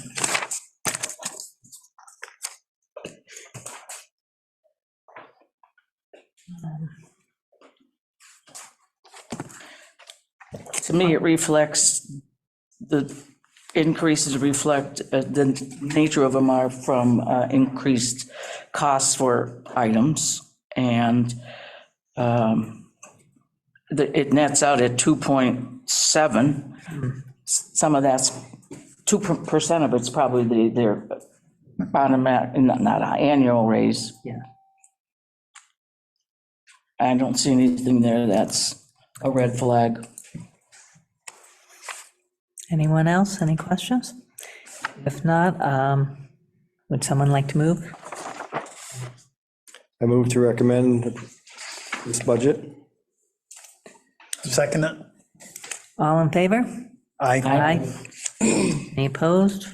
To me, it reflects, the increases reflect, the nature of them are from increased costs for items, and it nets out at 2.7. Some of that's, 2% of it's probably their automatic, not an annual raise. Yeah. I don't see anything there that's a red flag. Anyone else? Any questions? If not, would someone like to move? I move to recommend this budget. Second it? All in favor? Aye. Aye. Any opposed?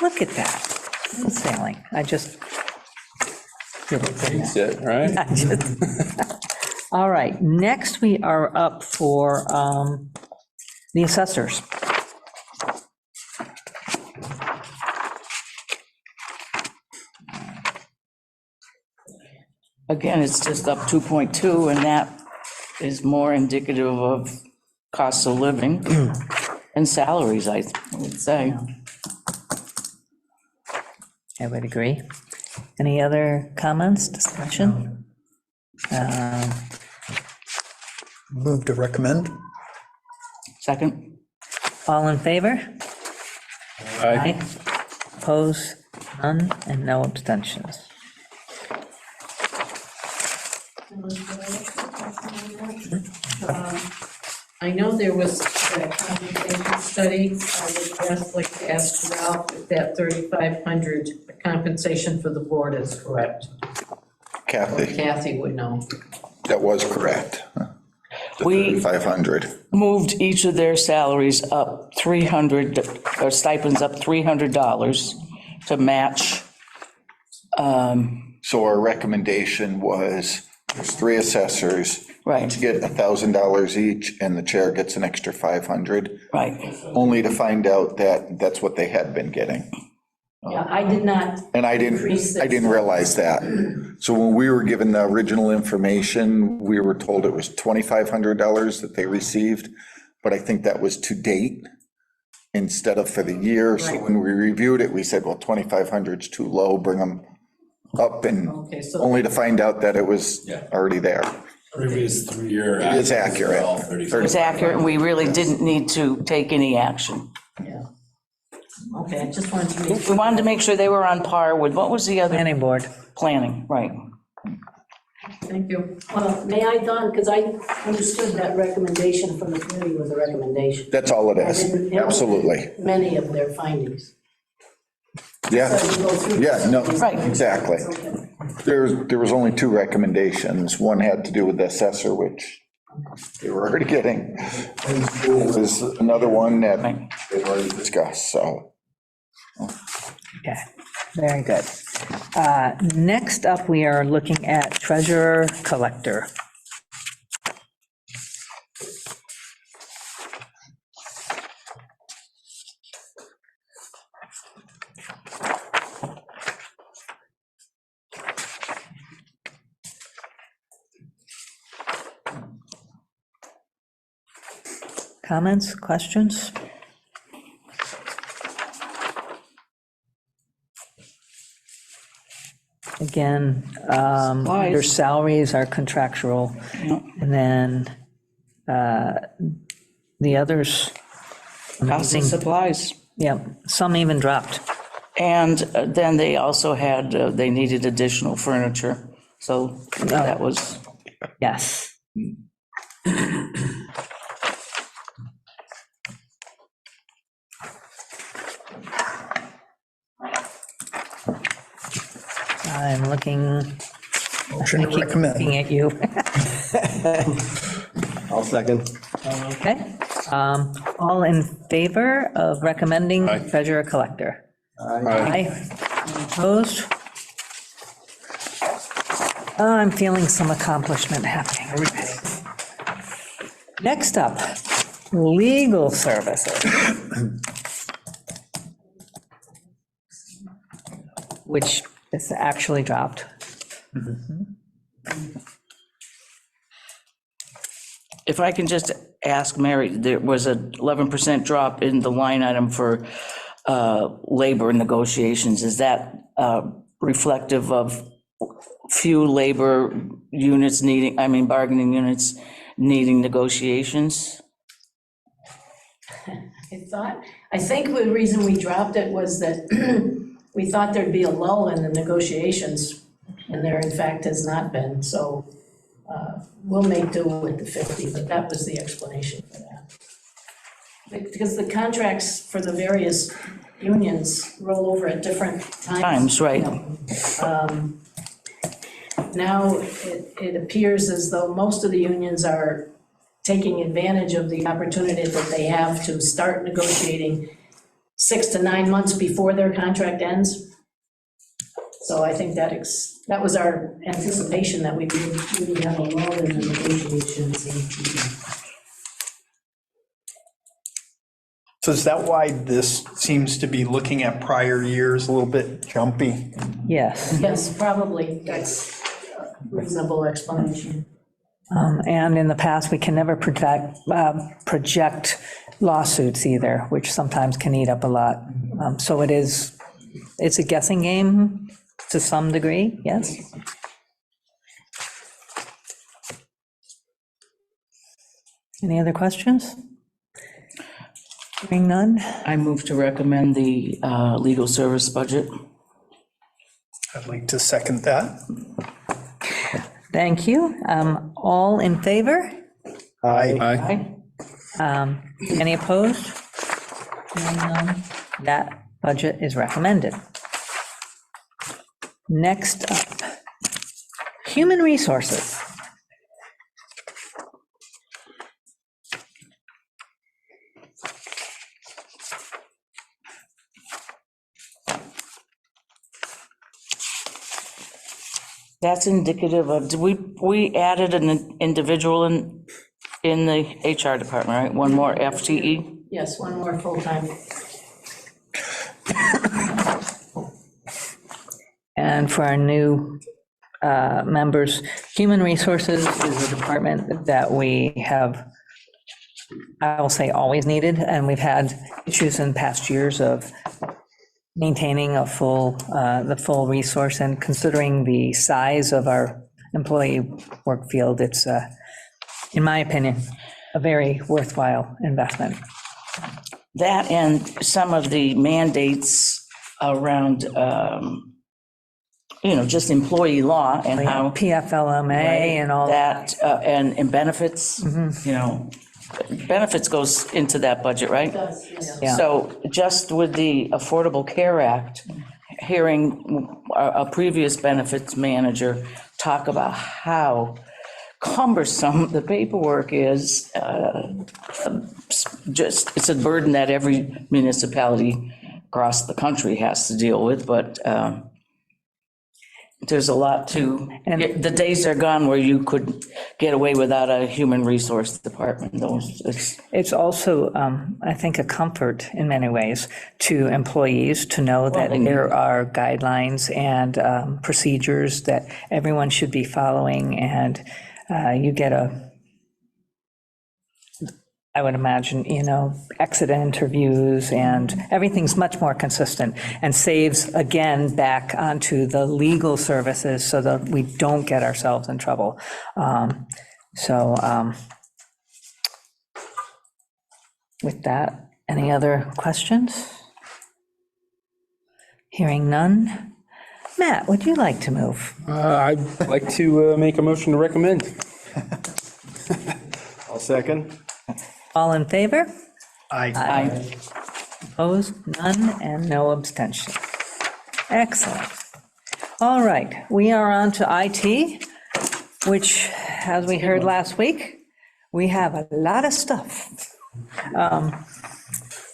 Look at that. Smooth sailing. I just. That's it, right? All right, next we are up for the assessors. Again, it's just up 2.2, and that is more indicative of costs of living and salaries, I would say. I would agree. Any other comments, discussion? Move to recommend? Second? All in favor? Aye. Opposed? None, and no abstentions. I know there was that compensation study. I would just like to ask Ralph if that 3,500 compensation for the board is correct. Kathy, Kathy would know. that was correct. The We- 3,500. Moved each of their salaries up 300, or stipends up $300 to match. So our recommendation was, there's 3 assessors, Right, to get $1,000 each, and the chair gets an extra 500, right. only to find out that that's what they had been getting. yeah, I did not, And I didn't realize that. So when we were given the original information, we were told it was $2,500 that they received, but I think that was to date instead of for the year. So when we reviewed it, we said, well, 2,500 is too low, bring them up, and Okay, so only to find out that it was Yeah. already there. Previous 3-year. It is accurate. It's accurate, and we really didn't need to take any action. yeah. Okay, I just wanted to make, We wanted to make sure they were on par with, what was the other? Planning board. Planning, right. thank you. well, may I, Don, because I understood that recommendation from the committee was a recommendation. That's all it I is. didn't implement Absolutely. Many of their findings. Yeah, So you go through yeah, no, Right. exactly. Okay. There was only 2 recommendations. One had to do with the assessor, which they were already getting. And there's another one that they've already discussed, so. Okay, very good. Next up, we are looking at treasurer collector. comments, questions? Again, their salaries are contractual, and then the others, Cost of supplies. yeah, some even dropped. And then they also had, they needed additional furniture, so that was, Yes. I'm looking, Motion I to keep recommend. looking at you. I'll second. Okay. All in favor of recommending treasurer collector? Aye. Any opposed? I'm feeling some accomplishment happening. Next up, legal services. Which is actually dropped. if I can just ask Mary, there was a 11% drop in the line item for labor negotiations. Is that reflective of few labor units needing, I mean, bargaining units needing negotiations? I think the reason we dropped it was that we thought there'd be a lull in the negotiations, and there in fact has not been, so we'll make do with the 50, but that was the explanation for that. Because the contracts for the various unions roll over at different times. Times, right. Now, it appears as though most of the unions are taking advantage of the opportunity that they have to start negotiating 6 to 9 months before their contract ends. So I think that was our anticipation, that we'd really have a lull in the negotiations. So is that why this seems to be looking at prior years a little bit jumpy? Yes. Yes, probably, that's a reasonable explanation. And in the past, we can never project lawsuits either, which sometimes can eat up a lot. So it's a guessing game to some degree, yes? Any other questions? Hearing none? I move to recommend the legal service budget. I'd like to second that. Thank you. All in favor? Aye. Any opposed? Hearing none. That budget is recommended. Next up, human resources. That's indicative of, we added an individual in the HR department, right? One more FTE? Yes, one more full-time. And for our new members, human resources is a department that we have, I will say, always needed, and we've had issues in past years of maintaining the full resource, and considering the size of our employee work field, it's, in my opinion, a very worthwhile investment. That and some of the mandates around, just employee law and how. PFLMA and all that. That, and benefits, benefits goes into that budget, right? Yeah. So just with the Affordable Care Act, hearing a previous benefits manager talk about how cumbersome the paperwork is, it's a burden that every municipality across the country has to deal with, but there's a lot to, the days are gone where you could get away without a human resource department. It's also, I think, a comfort in many ways to employees to know that there are guidelines and procedures that everyone should be following, and you get I would imagine, exit interviews, and everything's much more consistent and saves, again, back onto the legal services so that we don't get ourselves in trouble. With that, any other questions? Hearing none. Matt, would you like to move? I'd like to make a motion to recommend. I'll second. All in favor? Aye. Opposed? None, and no abstention. Excellent. All right, we are on to IT, which, as we heard last week, we have a lot of stuff.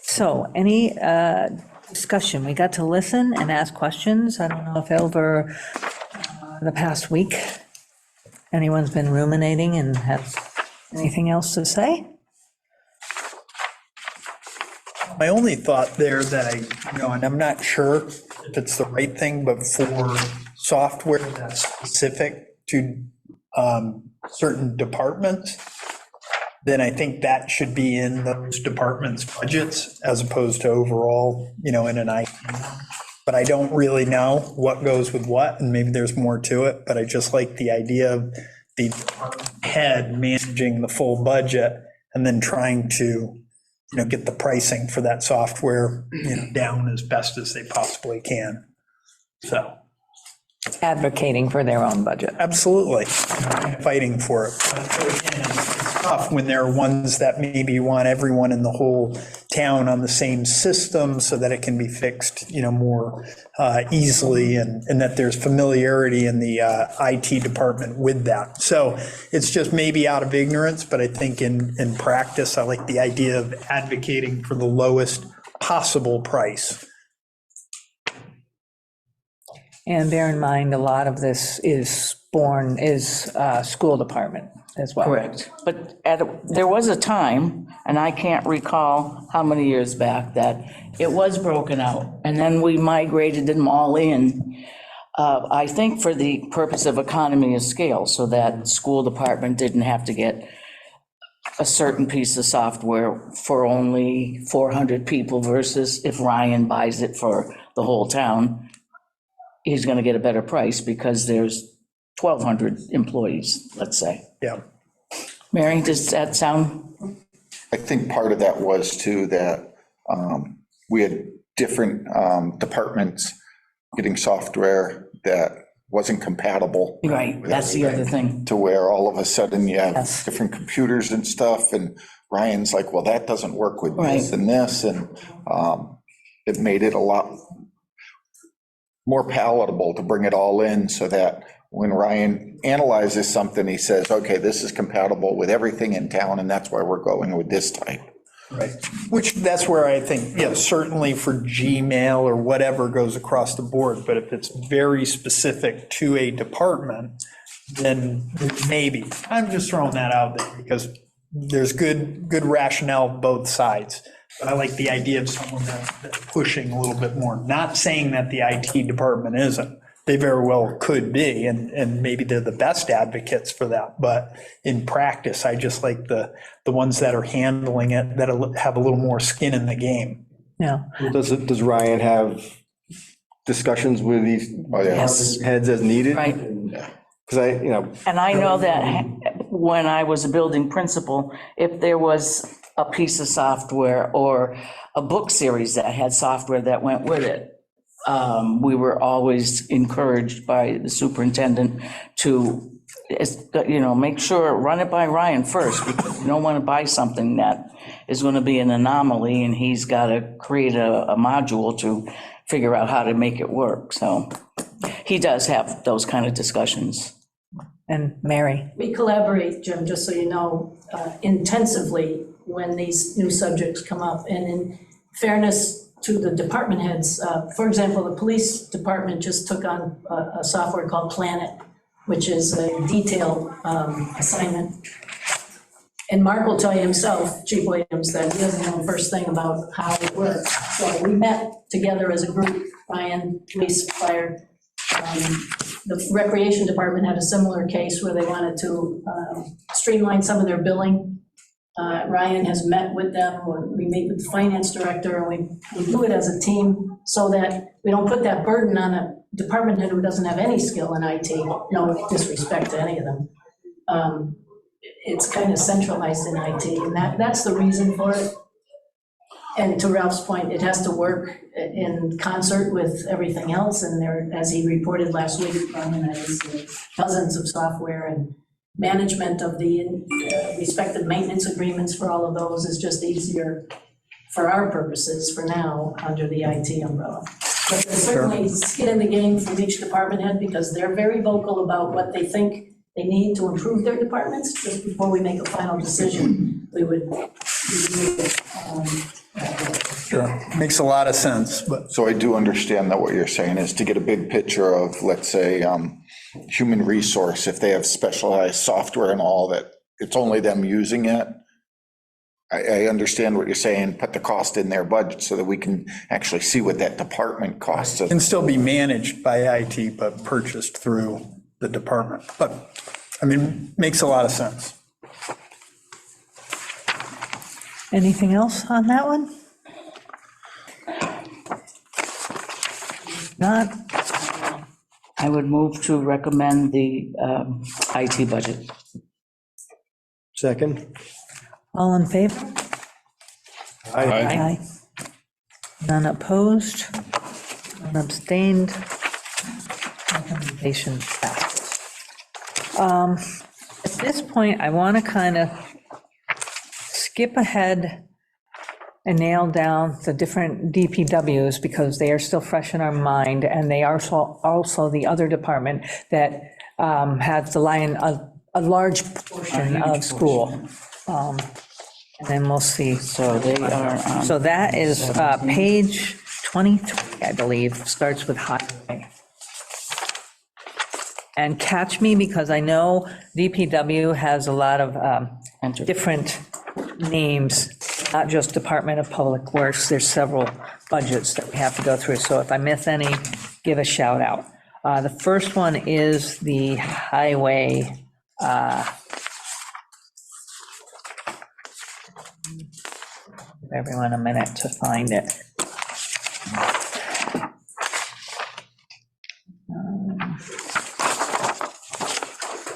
So any discussion? We got to listen and ask questions. I don't know if over the past week, anyone's been ruminating and has anything else to say? My only thought there that and I'm not sure if it's the right thing, but for software that's specific to certain departments, then I think that should be in those departments' budgets as opposed to overall, in an IT. But I don't really know what goes with what, and maybe there's more to it, but I just like the idea of the department head managing the full budget and then trying to, get the pricing for that software, down as best as they possibly can. So. Advocating for their own budget. Absolutely, fighting for it. But again, it's tough when there are ones that maybe want everyone in the whole town on the same system so that it can be fixed, more easily, and that there's familiarity in the IT department with that. So it's just maybe out of ignorance, but I think in practice, I like the idea of advocating for the lowest possible price. And bear in mind, a lot of this is school department as well. Correct. But there was a time, and I can't recall how many years back, that it was broken out, and then we migrated them all in, I think for the purpose of economy of scale, so that school department didn't have to get a certain piece of software for only 400 people versus if Ryan buys it for the whole town, he's going to get a better price because there's 1,200 employees, let's say. Yeah. Mary, does that sound? I think part of that was too that we had different departments getting software that wasn't compatible. Right, that's the other thing. To where all of a sudden you have Yes. different computers and stuff, and Ryan's like, well, that doesn't work with this Right. and this, and it made it a lot more palatable to bring it all in so that when Ryan analyzes something, he says, okay, this is compatible with everything in town, and that's why we're going with this type. Right, which that's where I think, certainly for Gmail or whatever goes across the board, but if it's very specific to a department, then maybe. I'm just throwing that out there because there's good rationale both sides. But I like the idea of someone that's pushing a little bit more, not saying that the IT department isn't. They very well could be, and maybe they're the best advocates for that. But in practice, I just like the ones that are handling it, that have a little more skin in the game. Yeah. Does Ryan have discussions with these Yes. heads as needed? Right. Because And I know that when I was a building principal, if there was a piece of software or a book series that had software that went with it, we were always encouraged by the superintendent to, make sure, run it by Ryan first, because you don't want to buy something that is going to be an anomaly, and he's got to create a module to figure out how to make it work. So he does have those kind of discussions. And Mary? We collaborate, Jim, just so you know, intensively when these new subjects come up. And in fairness to the department heads, for example, the police department just took on a software called Planet, which is a detail assignment. And Mark will tell you himself, Chief Williams, that he doesn't know the first thing about how it works. So we met together as a group, Ryan, police, fire. The recreation department had a similar case where they wanted to streamline some of their billing Ryan has met with them, we meet with the finance director, and we do it as a team so that we don't put that burden on a department head who doesn't have any skill in IT, no disrespect to any of them. It's kind of centralized in IT, and that's the reason for it. And to Ralph's point, it has to work in concert with everything else, and there, as he reported last week, Ryan has dozens of software, and management of the respective maintenance agreements for all of those is just easier for our purposes for now, under the IT umbrella. But there's certainly skin in the game from each department head, because they're very vocal about what they think they need to improve their departments. Just before we make a final decision, we would review it. Sure, makes a lot of sense, but So I do understand that what you're saying is to get a big picture of, let's say, human resource, if they have specialized software and all that, it's only them using it. I understand what you're saying, put the cost in their budget so that we can actually see what that department costs us. can still be managed by IT, but purchased through the department. But, I mean, makes a lot of sense. Anything else on that one? Not, I would move to recommend the IT budget. Second. all in favor? Aye. Aye. None opposed, none abstained. Recommendation passes. At this point, I want to kind of skip ahead and nail down the different DPWs, because they are still fresh in our mind, and they are also the other department that has a large portion of school. And then we'll see. So they are, So that is page 23, I believe, starts with highway. And catch me, because I know DPW has a lot of different names, not just Department of Public Works. There's several budgets that we have to go through. So if I miss any, give a shout out. The first one is the highway. Give everyone a minute to find it.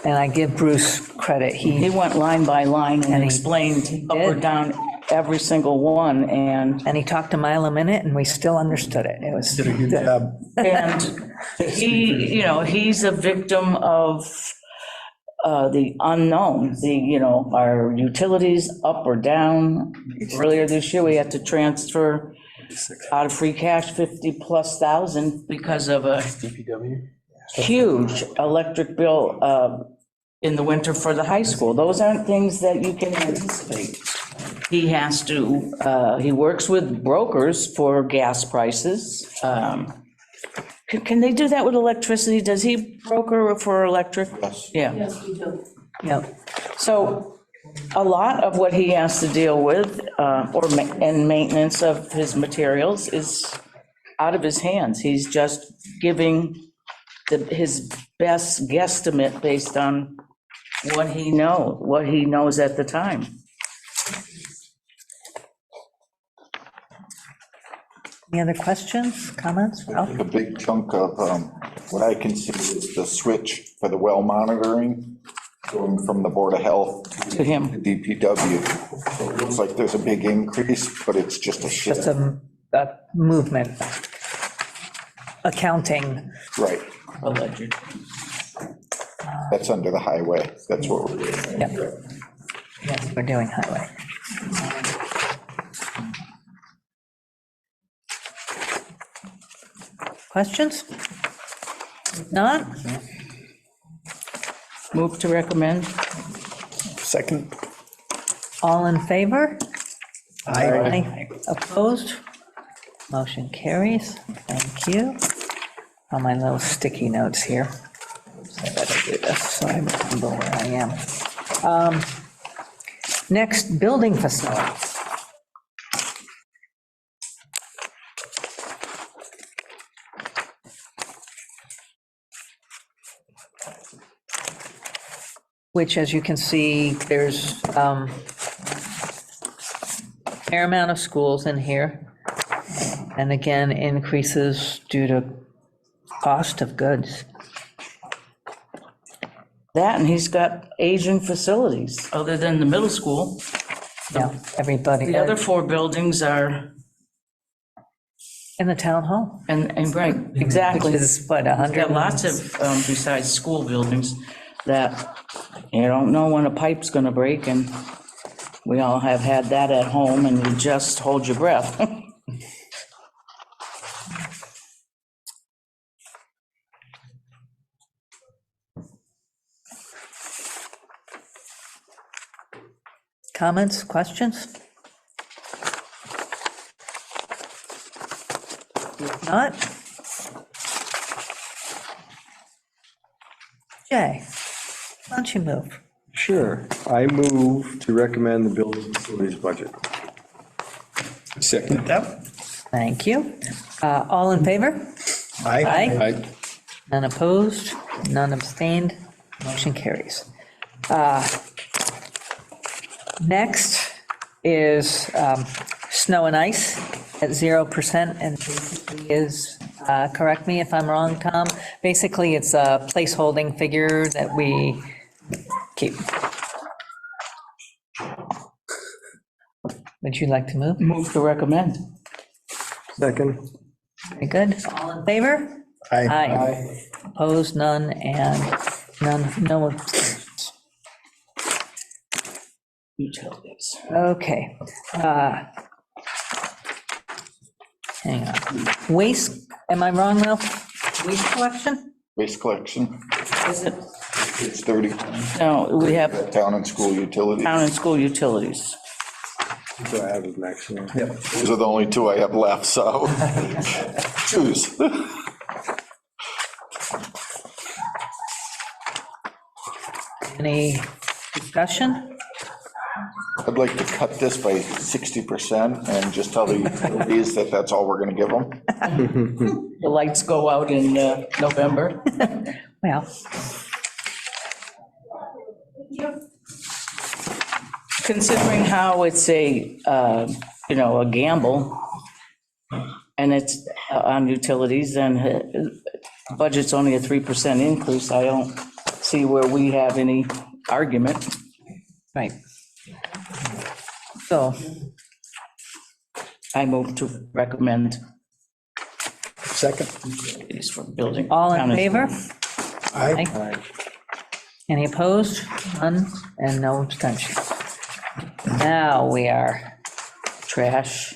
And I give Bruce credit. he went line by line and he explained up or did. down every single one, and And he talked a mile a minute, and we still understood it. It was Did a good job. And he, he's a victim of the unknown, our utilities up or down. Earlier this year, we had to transfer out of free cash 50,000+ because of a DPW. huge electric bill in the winter for the high school. Those aren't things that you can anticipate. He has to, he works with brokers for gas prices. Can they do that with electricity? Does he broker for electric? Yes. Yeah. Yes, we do. Yep. So a lot of what he has to deal with, and maintenance of his materials is out of his hands. He's just giving his best guesstimate based on what he knows at the time. Any other questions, comments? Ralph? A big chunk of what I consider is the switch for the well monitoring, going from the Board of Health To him. to DPW. So it looks like there's a big increase, but it's just a shift. Just a movement. Accounting. Right, Alleged. that's under the highway. That's what we're doing. Yep. Yes, we're doing highway. Questions? Not? Move to recommend. Second. All in favor? Aye. Opposed? Motion carries. Thank you. On my little sticky notes here. So I better do this so I remember where I am. Next, building facility. Which, as you can see, there's fair amount of schools in here. And again, increases due to cost of goods. That, and he's got aging facilities, other than the middle school. Yeah, everybody. The other 4 buildings are, In the town hall. and right, exactly. Which is what, We've 100? got lots of, besides school buildings, that you don't know when a pipe's gonna break, and we all have had that at home, and you just hold your breath. Comments, questions? If not? Jay, why don't you move? Sure. I move to recommend the building facilities budget. Second. Thank you. All in favor? Aye. Aye. None opposed, none abstained, motion carries. Next is snow and ice at 0%, and basically is, correct me if I'm wrong, Tom, basically it's a placeholding figure that we keep. Would you like to move? Move to recommend. Second. Very good. All in favor? Aye. Aye. Opposed, none, and none, no abstentions. Utilities. Okay. Hang on. Waste, am I wrong, Ralph? Waste collection? Waste collection, Is it, it's 30, no, we have town and school utilities. town and school utilities. So I have it next one. Those are the only 2 I have left, so choose. Any discussion? I'd like to cut this by 60% and just tell the utilities that that's all we're gonna give them. The lights go out in November. Well, Considering how it's a, a gamble, and it's on utilities, and budget's only a 3% increase, I don't see where we have any argument. right. So, I move to recommend Second. these for building. all town in and- favor? Aye. Aye. Any opposed? None, and no abstention. Now we are Trash.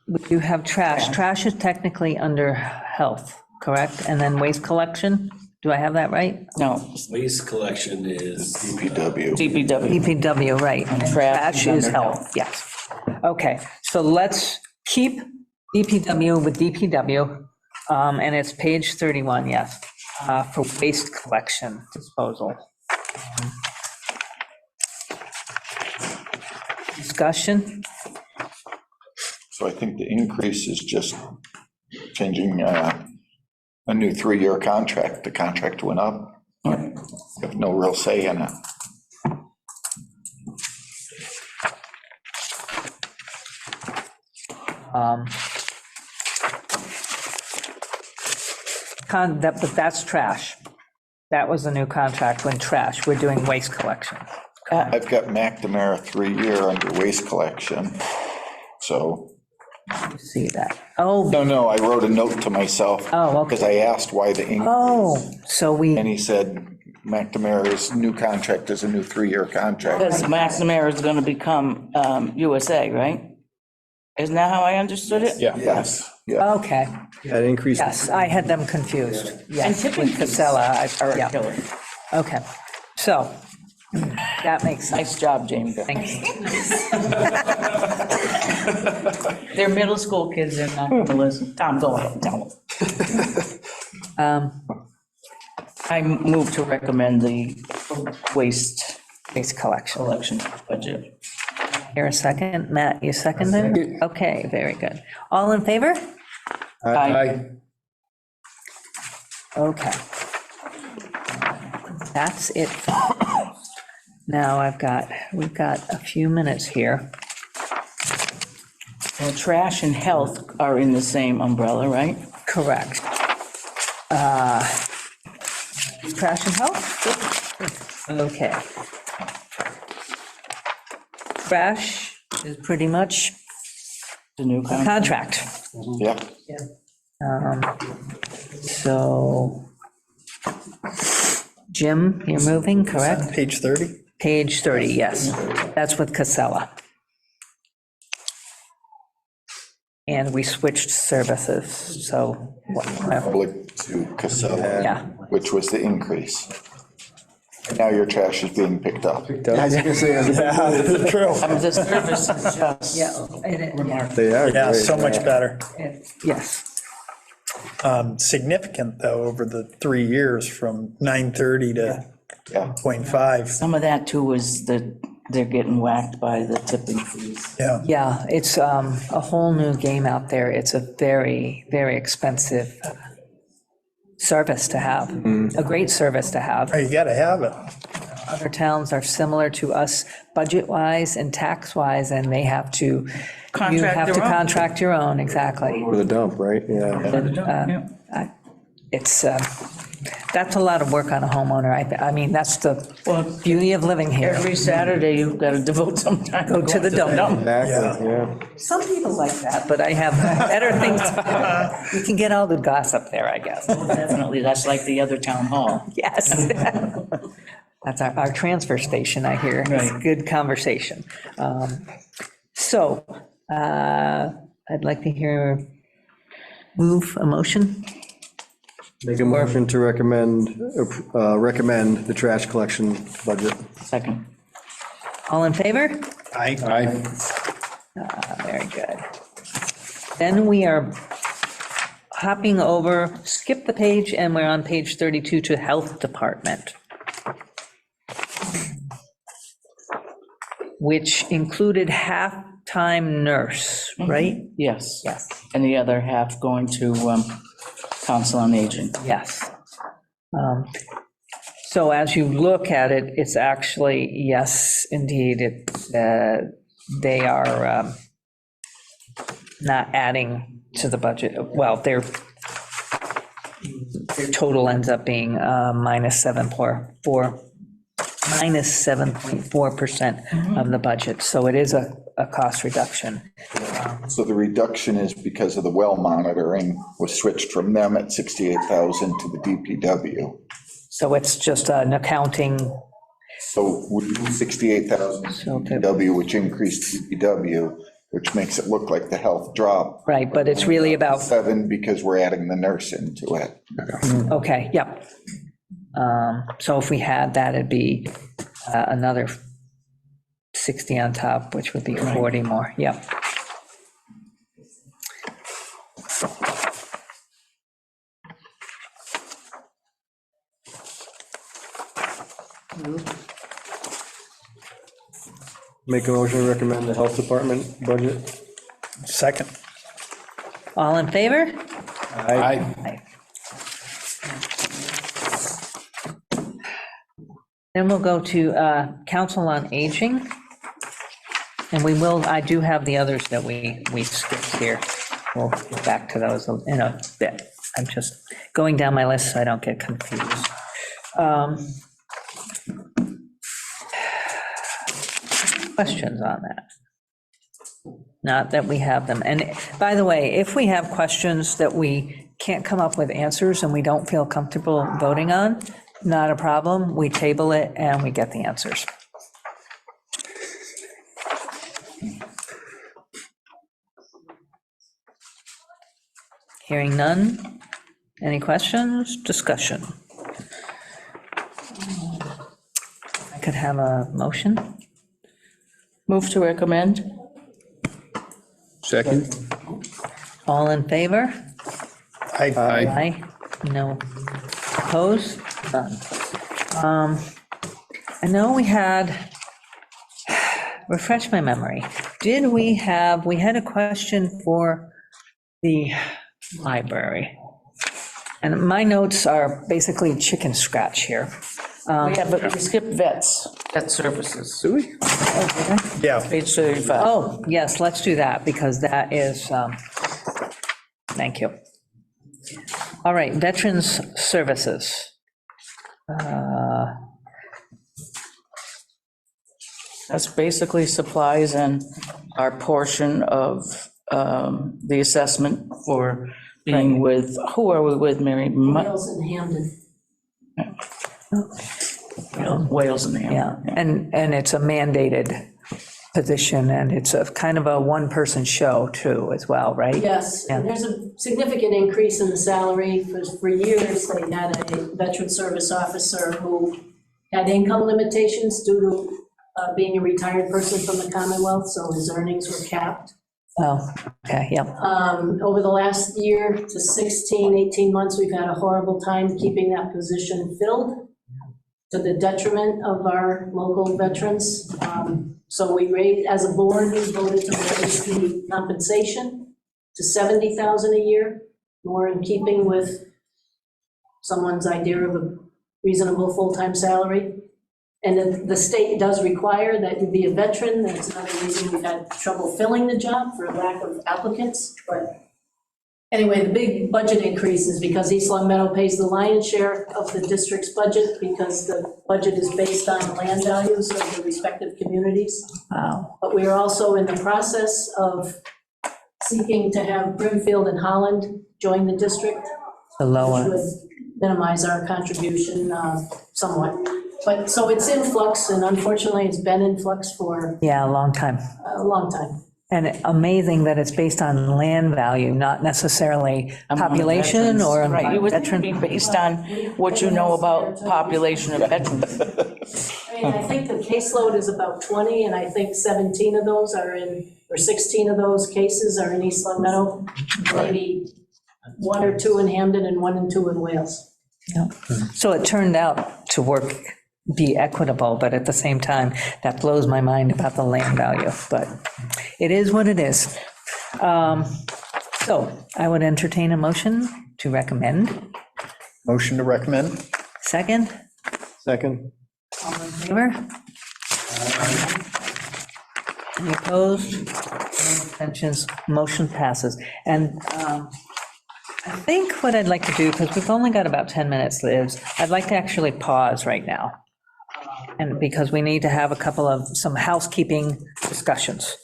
we do have trash. Trash is technically under health, correct? And then waste collection, do I have that right? No, Waste collection is. DPW. DPW. DPW, right. And trash trash is is under health, yes. Okay, so let's keep DPW with DPW, and it's page 31, yes, for waste collection disposal. Discussion? So I think the increase is just changing a new 3-year contract. The contract went up. You have no real say in it. But that's trash. That was the new contract when trash, we're doing waste collection. I've got McNamara 3-year under waste collection. So, See that? Oh, no, I wrote a note to myself. Oh, okay. Because I asked why the increase. oh, so we, And he said McNamara's new contract is a new 3-year contract. Because McNamara is going to become USA, right? Isn't that how I understood it? Yeah. Yes, yeah. okay, That increase. yes, I had them confused. And Yes, tipping with Casella, Are a yeah, killer. okay. So, that makes sense. Nice job, Jamie. Thanks. They're middle school kids, they're not going to listen. Tom, go ahead, tell them. I move to recommend the waste Waste collection. collection budget. Here a second. Matt, you seconded? Okay, very good. All in favor? Aye. Okay. That's it. Now we've got a few minutes here. Well, trash and health are in the same umbrella, right? Correct. Trash and health? Okay. Trash is pretty much The new a contract. Yeah. So, Jim, you're moving, correct? Page 30? Page 30, yes. That's with Casella. And we switched services, so, Public to Casella, yeah. which was the increase. Now your trash is being picked up. The service is just remarkable. They are Yeah, great. so much better. Yes, Significant, though, over the 3 years, from 930 to Yeah. 0.5. Some of that too is that they're getting whacked by the tipping fees. Yeah. yeah, it's a whole new game out there. It's a very, very expensive service to have, a great service to have. Oh, you gotta have it. Other towns are similar to us budget-wise and tax-wise, and they have to, you Contract have to their own. contract your own, exactly. For the dump, right? Yeah. It's, that's a lot of work on a homeowner. I mean, that's the Well, beauty of living here. every Saturday, you've got to devote some time. Go to the dump. Exactly, yeah. Some people like that, but I have better things. You can get all the gossip there, I guess. Definitely, that's like the other town hall. Yes. That's our transfer station, I hear. It's Right. good conversation. So I'd like to move a motion. Make a motion to recommend the trash collection budget. Second. All in favor? Aye. Very good. Then we are hopping over, skip the page, and we're on page 32 to Health Department, which included half-time nurse, right? Yes. Yes. And the other half going to Council on Aging. Yes. So as you look at it, it's actually, yes, indeed, they are not adding to the budget. Well, their total ends up being -7.4% of the budget. So it is a cost reduction. So the reduction is because of the well monitoring was switched from them at 68,000 to the DPW. So it's just an accounting, So we do 68,000 So to DPW, which increased DPW, which makes it look like the health dropped. right, but it's really about, 7 because we're adding the nurse into it. okay, yep. So if we had that, it'd be another 60 on top, which would be 40 more, yep. Make a motion to recommend the health department budget. Second. All in favor? Aye. Then we'll go to Council on Aging. And I do have the others that we skipped here. We'll get back to those in a bit. I'm just going down my list so I don't get confused. Questions on that? Not that we have them. And by the way, if we have questions that we can't come up with answers and we don't feel comfortable voting on, not a problem. We table it and we get the answers. Hearing none. Any questions? Discussion. I could have a motion. Move to recommend. Second. All in favor? Aye. Aye. No. Opposed? None. I know we had, refresh my memory. We had a question for the library. And my notes are basically chicken scratch here. We skipped vet services, Do we? Yeah, page 35. Oh, yes, let's do that, because that is, thank you. All right, Veterans Services. That's basically supplies and our portion of the assessment for being with, who are we with, Mary? Wales and Hamden. Wales and Yeah, Hampton. and it's a mandated position, and it's a kind of a one-person show too, as well, right? Yes, and there's a significant increase in the salary. For years, they had a veteran service officer who had income limitations due to being a retired person from the Commonwealth, so his earnings were capped. Oh, okay, yeah. Over the last year to 16, 18 months, we've had a horrible time keeping that position filled to the detriment of our local veterans. So we raised, as a board, we voted to raise the compensation to $70,000 a year, more in keeping with someone's idea of a reasonable full-time salary. And the state does require that you be a veteran. That's another reason we've had trouble filling the job for lack of applicants. But anyway, the big budget increase is because East Long Meadow pays the lion's share of the district's budget, because the budget is based on land values of the respective communities. Wow. But we are also in the process of seeking to have Brimfield and Holland join the district, The which lower, would minimize our contribution somewhat. But, so it's in flux, and unfortunately, it's been in flux for yeah, a long time. a long time. And amazing that it's based on land value, not necessarily Among population veterans. or Right, you would veteran. be based on what you know about population of veterans. I mean, I think the caseload is about 20, and I think 17 of those are in, or 16 of those cases are in East Long Meadow, maybe 1 or 2 in Hamden and 1 and 2 in Wales. Yeah. So it turned out to be equitable, but at the same time, that blows my mind about the land value, but it is what it is. So I would entertain a motion to recommend. motion to recommend. Second, Second. all in favor? Any opposed? No abstentions? Motion passes. And I think what I'd like to do, because we've only got about 10 minutes, Liz, I'd like to actually pause right now. And because we need to have some housekeeping discussions.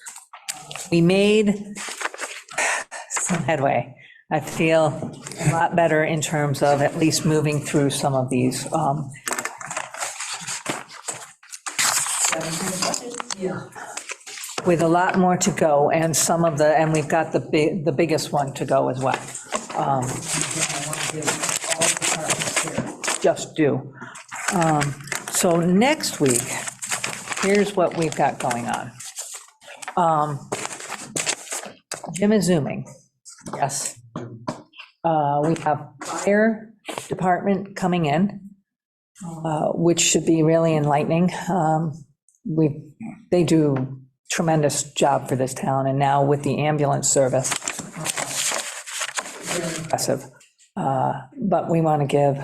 We made some headway. I feel a lot better in terms of at least moving through some of these. With a lot more to go, and and we've got the biggest one to go as well. Just do. So next week, here's what we've got going on. Jim is Zooming, yes. We have fire department coming in, which should be really enlightening. They do tremendous job for this town, and now with the ambulance service, very impressive. But we want to give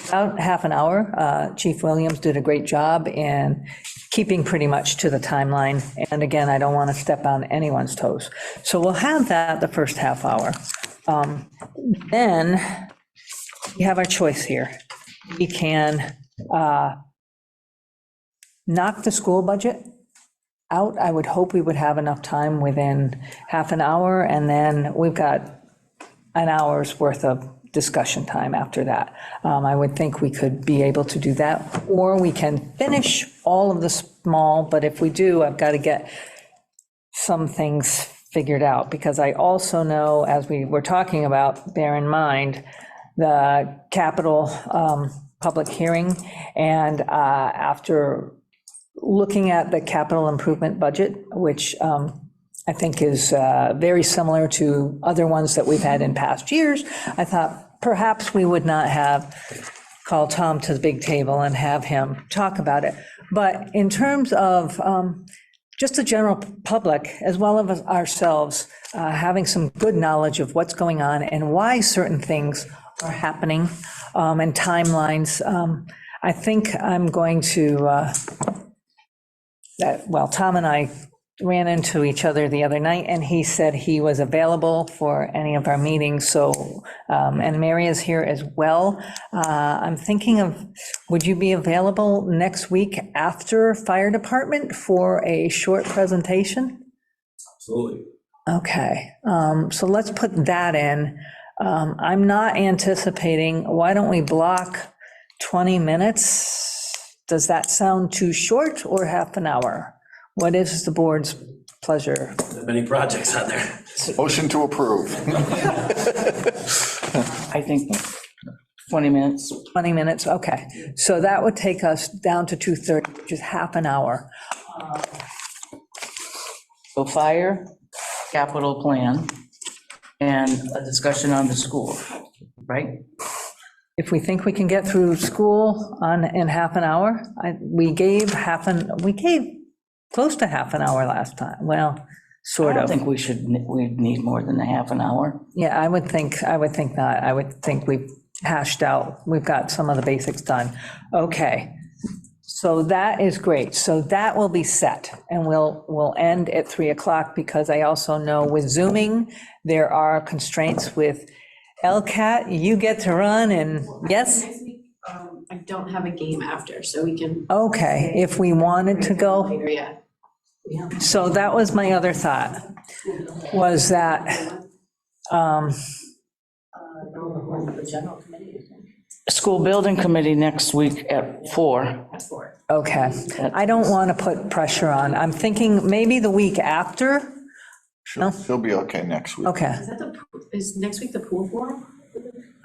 about half an hour. Chief Williams did a great job in keeping pretty much to the timeline. And again, I don't want to step on anyone's toes. So we'll have that the first half hour. Then we have our choice here. We can knock the school budget out. I would hope we would have enough time within half an hour, and then we've got an hour's worth of discussion time after that. I would think we could be able to do that, or we can finish all of the small, but if we do, I've got to get some things figured out, because I also know, as we were talking about, bear in mind, the capital public hearing, and after looking at the capital improvement budget, which I think is very similar to other ones that we've had in past years, I thought perhaps we would not have called Tom to the big table and have him talk about it. But in terms of just the general public, as well as ourselves, having some good knowledge of what's going on and why certain things are happening, and timelines, I think I'm going to, Tom and I ran into each other the other night, and he said he was available for any of our meetings, so, and Mary is here as well. I'm thinking of, would you be available next week after fire department for a short presentation? Absolutely. Okay, so let's put that in. I'm not anticipating, why don't we block 20 minutes? Does that sound too short, or half an hour? What is the board's pleasure? Many projects out there. Motion to approve. I think 20 minutes. 20 minutes, okay. So that would take us down to 2:30, which is half an hour. So fire, capital plan, and a discussion on the school, right? If we think we can get through school in half an hour, we gave close to half an hour last time, well, I sort don't of. think we'd need more than a half an hour. Yeah, I would think not. I would think we've hashed out, we've got some of the basics done. Okay, so that is great. So that will be set, and we'll end at 3 o'clock, because I also know with Zooming, there are constraints with LCAT, you get to run, and yes? Next week, I don't have a game after, so we can. Okay, if we wanted to go. Later, yeah. So that was my other thought, was that, The general committee, I think. School building committee next week at 4. That's for it. okay, I don't want to put pressure on. I'm thinking maybe the week after. She'll be okay next week. Okay, Is next week the pool forum?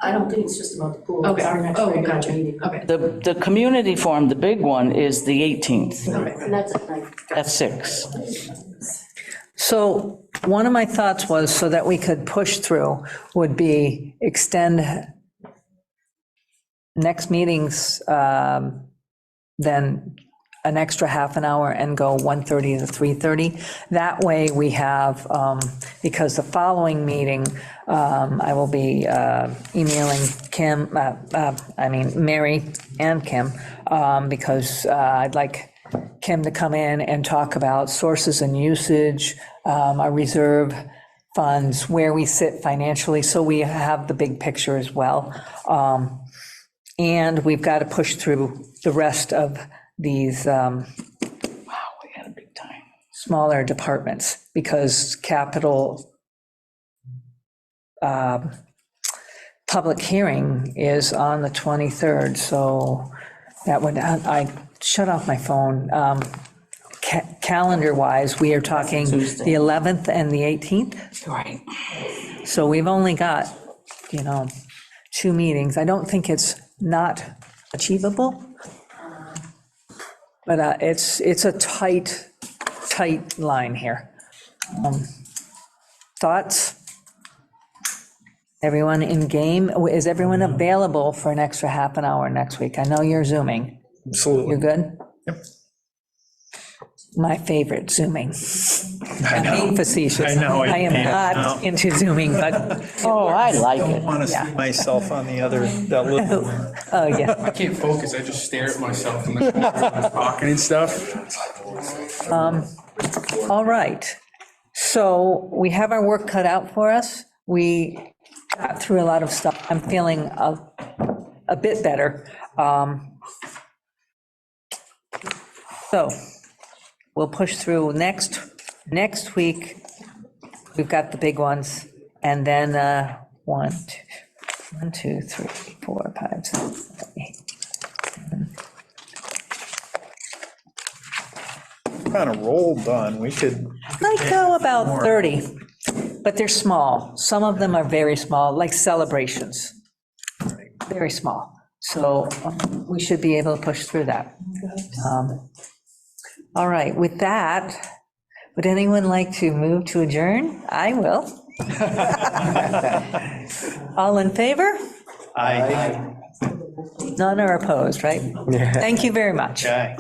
I don't think it's just about the pool. Okay. It's our next Oh, regular gotcha. meeting. Okay. The community forum, the big one, is the 18th Okay, and that's at night. at 6. so one of my thoughts was, so that we could push through, would be extend next meetings, then an extra half an hour and go 1:30 to 3:30. That way we have, because the following meeting, I will be emailing Mary and Kim, because I'd like Kim to come in and talk about sources and usage, our reserve funds, where we sit financially, so we have the big picture as well. And we've got to push through the rest of these Wow, we had a big time. smaller departments, because capital public hearing is on the 23rd, so that would, I shut off my phone. Calendar-wise, we are talking Tuesday. the 11th and the 18th, Right. so we've only got, 2 meetings. I don't think it's not achievable, but it's a tight line here. Thoughts? Everyone in game? Is everyone available for an extra half an hour next week? I know you're Zooming. Absolutely. You're good? Yep. My favorite, Zooming. I'm being facetious. I know, I am yeah, not into Zooming, but, Oh, I like I it. want to see myself on the other, that little, oh, yeah. I can't focus, I just stare at myself in the corner when I'm talking and stuff. All right. So we have our work cut out for us. We got through a lot of stuff. I'm feeling a bit better. So we'll push through next week. We've got the big ones, and then 1, 2, 3, 4, 5, 6, 7, 8. kind of roll done. We could, Might go about 30, but they're small. Some of them are very small, like celebrations. Very small. So we should be able to push through that. All right, with that, would anyone like to move to adjourn? I will. All in favor? I. None are opposed, right? Thank you very much. Okay.